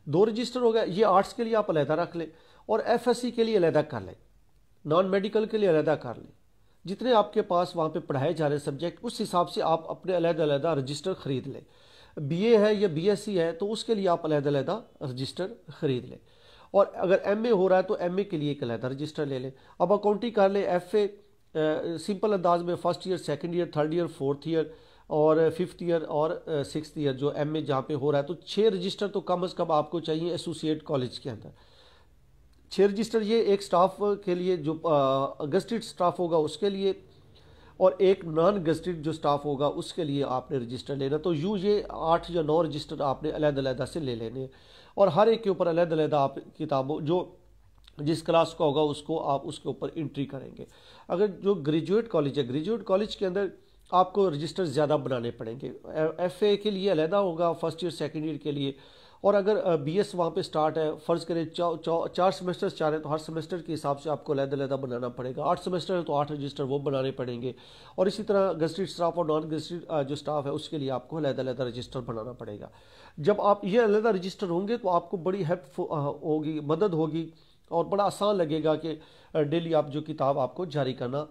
2 रजिस्टर हो गया। ये आर्ट्स के लिए आप अलहदा रख लें और एफएससी के लिए अलहदा कर लें, नॉन मेडिकल के लिए अलहदा कर लें। जितने आपके पास वहाँ पे पढ़ाए जा रहे हैं सब्जेक्ट, उस हिसाब से आप अपने अलग-अलग रजिस्टर ख़रीद लें। बीए है या बीएससी है तो उसके लिए आप अलग-अलग रजिस्टर ख़रीद लें, और अगर एमए हो रहा है तो एमए के लिए एक अलग रजिस्टर ले लें। अब अकाउंटिंग कर लें, एफए सिंपल अंदाज में first year, second year, third year, fourth year और फिफ्थ ईयर और सिक्स्थ ईयर जो एमए जहाँ पे हो रहा है, तो 6 रजिस्टर तो कम अज़ कम आपको चाहिए एसोसिएट कॉलेज के अंदर। 6 रजिस्टर ये एक स्टाफ के लिए जो गस्टेड स्टाफ होगा उसके लिए, और एक नॉन गस्टेड जो स्टाफ होगा उसके लिए आपने रजिस्टर लेना। तो यूँ ये 8 या 9 रजिस्टर आपने अलग-अलग से ले लेने, और हर एक के ऊपर अलग-अलग आप किताबों जो जिस क्लास का होगा उसको आप उसके ऊपर एंट्री करेंगे। अगर जो ग्रेजुएट कॉलेज है, ग्रेजुएट कॉलेज के अंदर आपको रजिस्टर ज़्यादा बनाने पड़ेंगे। एफए के लिए अलहदा होगा, फर्स्ट ईयर सेकंड ईयर के लिए, और अगर बीएस वहाँ पे स्टार्ट है, फ़र्ज़ करें 4 सेमेस्टर चाह रहे हैं तो हर सेमेस्टर के हिसाब से आपको अलग-अलग बनाना पड़ेगा। 8 सेमेस्टर है तो 8 रजिस्टर वो बनाने पड़ेंगे, और इसी तरह गस्टेड स्टाफ और नॉन गस्टेड जो स्टाफ है उसके लिए आपको अलग-अलग रजिस्टर बनाना पड़ेगा। जब आप ये अलग रजिस्टर होंगे तो आपको बड़ी हेल्प होगी, मदद होगी, और बड़ा आसान लगेगा कि डेली आप जो किताब आपको जारी करना।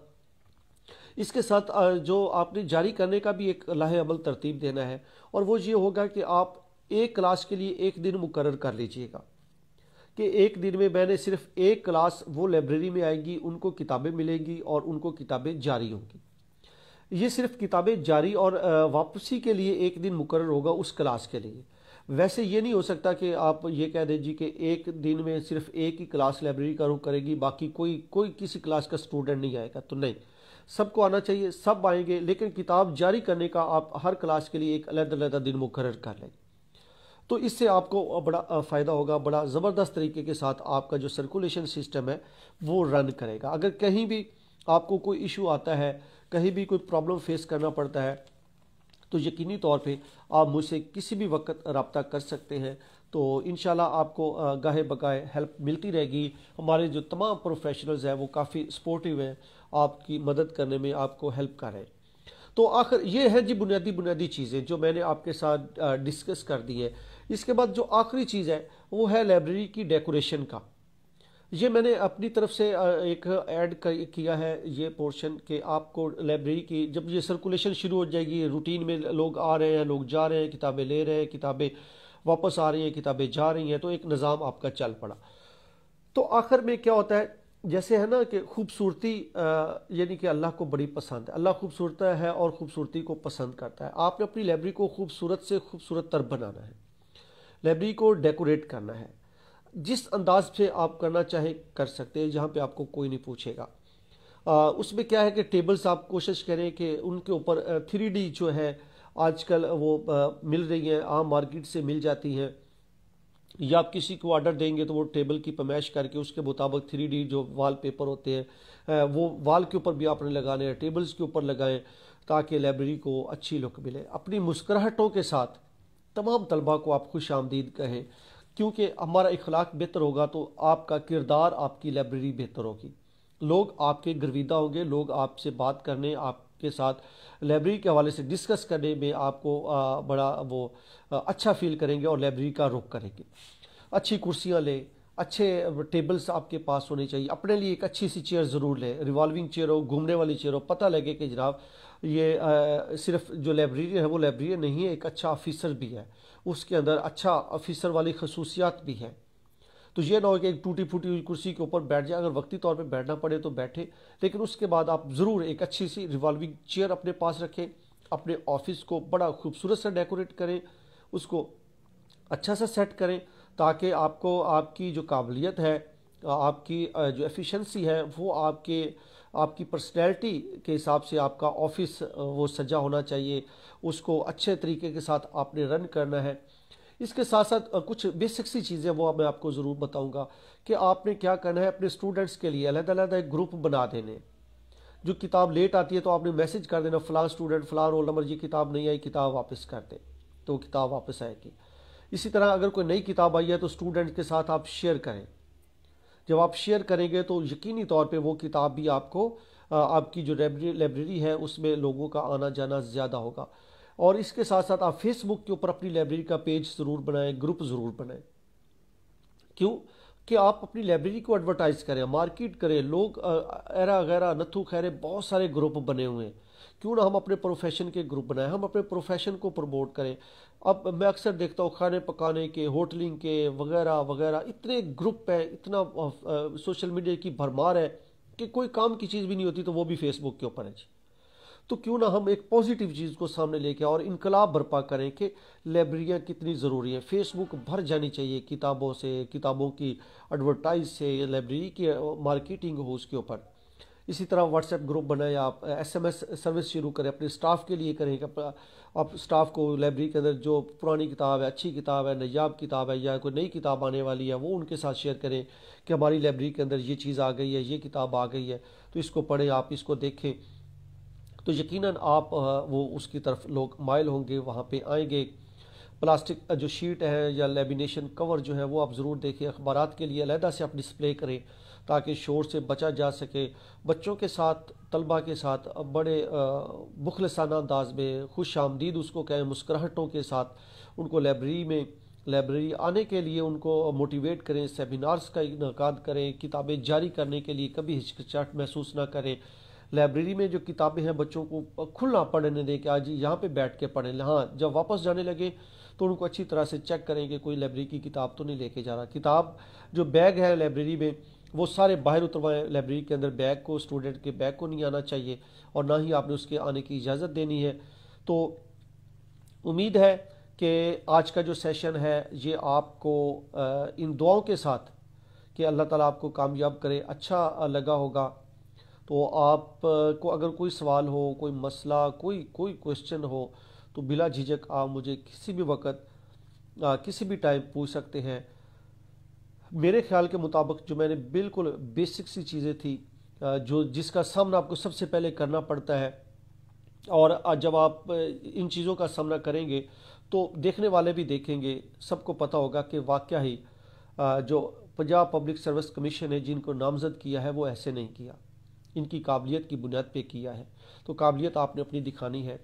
इसके साथ जो आपने जारी करने का भी एक लाहे अमल तरतीब देना है, और वो ये होगा कि आप एक क्लास के लिए एक दिन मुकर्रर कर लीजिएगा कि एक दिन में मैंने सिर्फ एक क्लास वो लाइब्रेरी में आएगी, उनको किताबें मिलेंगी और उनको किताबें जारी होंगी। ये सिर्फ किताबें जारी और वापसी के लिए एक दिन मुकर्रर होगा उस क्लास के लिए। वैसे ये नहीं हो सकता कि आप ये कह दीजिए कि एक दिन में सिर्फ एक ही क्लास लाइब्रेरी करेगी, बाकी कोई किसी क्लास का स्टूडेंट नहीं आएगा। तो नहीं, सबको आना चाहिए, सब आएंगे, लेकिन किताब जारी करने का आप हर क्लास के लिए एक अलग-अलग दिन मुकर्रर कर लें। तो इससे आपको बड़ा फ़ायदा होगा, बड़ा ज़बरदस्त तरीके के साथ आपका जो सर्कुलेशन सिस्टम है वो रन करेगा। अगर कहीं भी आपको कोई इशू आता है, कहीं भी कोई प्रॉब्लम फेस करना पड़ता है, तो यकीनी तौर पे आप मुझसे किसी भी वक्त रब्ता कर सकते हैं। तो इंशाल्लाह आपको गाहे बगाए हेल्प मिलती रहेगी। हमारे जो तमाम प्रोफेशनल्स हैं वो काफ़ी सपोर्टिव हैं, आपकी मदद करने में आपको हेल्प कर रहे हैं। तो आखिर ये है जी बुनियादी चीज़ें जो मैंने आपके साथ डिस्कस कर दी है। इसके बाद जो आखिरी चीज़ है वो है लाइब्रेरी की डेकोरेशन का। ये मैंने अपनी तरफ से एक ऐड किया है ये पोर्शन कि आपको लाइब्रेरी की जब ये सर्कुलेशन शुरू हो जाएगी, रूटीन में लोग आ रहे हैं, लोग जा रहे हैं, किताबें ले रहे हैं, किताबें वापस आ रही हैं, किताबें जा रही हैं, तो एक निज़ाम आपका चल पड़ा। तो आखिर में क्या होता है जैसे है ना कि खूबसूरती यानी कि अल्लाह को बड़ी पसंद है, अल्लाह खूबसूरत है और खूबसूरती को पसंद करता है। आपने अपनी लाइब्रेरी को खूबसूरत से खूबसूरत तर बनाना है, लाइब्रेरी को डेकोरेट करना है, जिस अंदाज से आप करना चाहे कर सकते हैं, जहाँ पे आपको कोई नहीं पूछेगा। उसमें क्या है कि टेबल्स आप कोशिश करें कि उनके ऊपर 3D जो है आजकल वो मिल रही हैं, आम मार्केट से मिल जाती हैं, या आप किसी को ऑर्डर देंगे तो वो टेबल की पैमाइश करके उसके मुताबिक 3D जो वाल पेपर होते हैं वो वाल के ऊपर भी आपने लगाने हैं, टेबल्स के ऊपर लगाएं, ताकि लाइब्रेरी को अच्छी लुक मिले। अपनी मुस्कुराहटों के साथ तमाम तलबा को आप खुश आमदीद कहें, क्योंकि हमारा इखलाक बेहतर होगा तो आपका किरदार, आपकी लाइब्रेरी बेहतर होगी, लोग आपके गर्विदा होंगे, लोग आपसे बात करने, आपके साथ लाइब्रेरी के हवाले से डिस्कस करने में आपको बड़ा वो अच्छा फील करेंगे और लाइब्रेरी का रुख करेंगे। अच्छी कुर्सियाँ लें, अच्छे टेबल्स आपके पास होने चाहिए, अपने लिए एक अच्छी सी चेयर ज़रूर लें, रिवॉल्विंग चेयर हो, घूमने वाली चेयर हो, पता लगे कि जनाब ये सिर्फ जो लाइब्रेरी है वो लाइब्रेरी नहीं है, एक अच्छा ऑफिसर भी है, उसके अंदर अच्छा ऑफिसर वाली खसूसियात भी है। तो ये ना हो कि एक टूटी फूटी हुई कुर्सी के ऊपर बैठ जाए, अगर वक्ती तौर पे बैठना पड़े तो बैठे, लेकिन उसके बाद आप ज़रूर एक अच्छी सी रिवॉल्विंग चेयर अपने पास रखें, अपने ऑफिस को बड़ा खूबसूरत सा डेकोरेट करें, उसको अच्छा सा सेट करें, ताकि आपको आपकी जो काबिलियत है, आपकी जो एफिशिएंसी है वो आपकी पर्सनैलिटी के हिसाब से आपका ऑफिस वो सजा होना चाहिए, उसको अच्छे तरीके के साथ आपने रन करना है। इसके साथ साथ कुछ बेसिक सी चीज़ें वो मैं आपको ज़रूर बताऊंगा कि आपने क्या करना है। अपने स्टूडेंट्स के लिए अलग-अलग एक ग्रुप बना देने, जो किताब लेट आती है तो आपने मैसेज कर देना, फ़लाँ स्टूडेंट फ़लाँ रोल नंबर ये किताब नहीं आई, किताब वापस कर दें, तो किताब वापस आएगी। इसी तरह अगर कोई नई किताब आई है तो स्टूडेंट के साथ आप शेयर करें, जब आप शेयर करेंगे तो यकीनी तौर पे वो किताब भी आपको आपकी जो लाइब्रेरी है उसमें लोगों का आना जाना ज़्यादा होगा। और इसके साथ साथ आप फेसबुक के ऊपर अपनी लाइब्रेरी का पेज ज़रूर बनाएं, ग्रुप ज़रूर बनाएं। क्यों कि आप अपनी लाइब्रेरी को एडवर्टाइज करें, मार्केट करें। लोग एरा गैरा नथु खैरे बहुत सारे ग्रुप बने हुए हैं, क्यों ना हम अपने प्रोफेशन के ग्रुप बनाएं, हम अपने प्रोफेशन को प्रमोट करें। अब मैं अक्सर देखता हूँ खाने पकाने के, होटलिंग के वगैरह वगैरह इतने ग्रुप हैं, इतना सोशल मीडिया की भरमार है कि कोई काम की चीज़ भी नहीं होती तो वो भी फेसबुक के ऊपर है जी। तो क्यों ना हम एक पॉजिटिव चीज़ को सामने लेके और इनकलाब बर्पा करें कि लाइब्रेरियाँ कितनी ज़रूरी हैं। फेसबुक भर जानी चाहिए किताबों से, किताबों की एडवर्टाइज से, लाइब्रेरी की मार्केटिंग हो उसके ऊपर। इसी तरह व्हाट्सएप ग्रुप बनाए, आप एसएमएस सर्विस शुरू करें, अपने स्टाफ के लिए करें कि आप स्टाफ को लाइब्रेरी के अंदर जो पुरानी किताब है, अच्छी किताब है, नायाब किताब है या कोई नई किताब आने वाली है वो उनके साथ शेयर करें कि हमारी लाइब्रेरी के अंदर ये चीज़ आ गई है, ये किताब आ गई है, तो इसको पढ़ें, आप इसको देखें। तो यकीनन आप वो उसकी तरफ लोग माइल होंगे, वहाँ पे आएंगे। प्लास्टिक जो शीट है या लेमिनेशन कवर जो है वो आप ज़रूर देखें। अखबारात के लिए अलहदा से आप डिस्प्ले करें ताकि शोर से बचा जा सके। बच्चों के साथ, तलबा के साथ बड़े मुखलसाना अंदाज में खुश आमदीद उसको कहें, मुस्कुराहटों के साथ उनको लाइब्रेरी आने के लिए उनको मोटिवेट करें, सेमिनार्स का इनेकाद करें, किताबें जारी करने के लिए कभी हिचकिचाहट महसूस ना करें। लाइब्रेरी में जो किताबें हैं बच्चों को खुला पढ़ने दें कि आज यहाँ पे बैठ के पढ़ें। हाँ, जब वापस जाने लगे तो उनको अच्छी तरह से चेक करें कि कोई लाइब्रेरी की किताब तो नहीं लेके जा रहा। किताब जो बैग है लाइब्रेरी में वो सारे बाहर उतरवाएं। लाइब्रेरी के अंदर बैग को, स्टूडेंट के बैग को नहीं आना चाहिए और ना ही आपने उसके आने की इजाज़त देनी है। तो उम्मीद है कि आज का जो सेशन है ये आपको इन दुआओं के साथ कि अल्लाह ताला आपको कामयाब करे अच्छा लगा होगा। तो आप को अगर कोई सवाल हो, कोई मसला, कोई क्वेश्चन हो तो बिला झिझक आप मुझे किसी भी वक्त किसी भी टाइम पूछ सकते हैं। मेरे ख्याल के मुताबिक जो मैंने बिल्कुल बेसिक सी चीज़ें थी जो जिसका सामना आपको सबसे पहले करना पड़ता है, और जब आप इन चीज़ों का सामना करेंगे तो देखने वाले भी देखेंगे, सबको पता होगा कि वाकया ही जो पंजाब पब्लिक सर्विस कमीशन है जिनको नामजद किया है वो ऐसे नहीं किया, इनकी काबिलियत की बुनियाद पे किया है। तो काबिलियत आपने अपनी दिखानी है।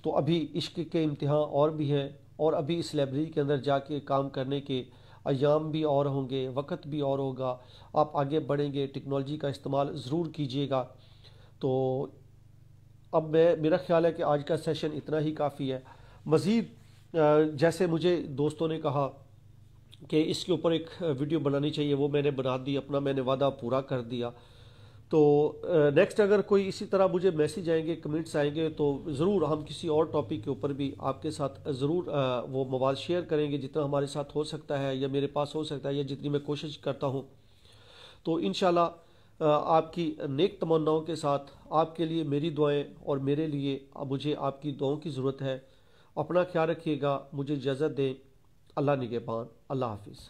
तो अभी इश्क के इम्तिहान और भी हैं, और अभी इस लाइब्रेरी के अंदर जाके काम करने के अयाम भी और होंगे, वक्त भी और होगा। आप आगे बढ़ेंगे, टेक्नोलॉजी का इस्तेमाल ज़रूर कीजिएगा। तो अब मेरा ख्याल है कि आज का सेशन इतना ही काफ़ी है। मज़ीद जैसे मुझे दोस्तों ने कहा कि इसके ऊपर एक वीडियो बनानी चाहिए, वो मैंने बना दी, अपना मैंने वादा पूरा कर दिया। तो नेक्स्ट अगर कोई इसी तरह मुझे मैसेज आएंगे, कमेंट्स आएंगे, तो ज़रूर हम किसी और टॉपिक के ऊपर भी आपके साथ ज़रूर वो मवाद शेयर करेंगे, जितना हमारे साथ हो सकता है या मेरे पास हो सकता है या जितनी मैं कोशिश करता हूँ। तो इंशाल्लाह आपकी नेक तमन्नाओं के साथ आपके लिए मेरी दुआएं और मेरे लिए मुझे आपकी दुआओं की ज़रूरत है। अपना ख्याल रखिएगा, मुझे इजाज़त दें। अल्लाह निगहबान। अल्लाह हाफिज़।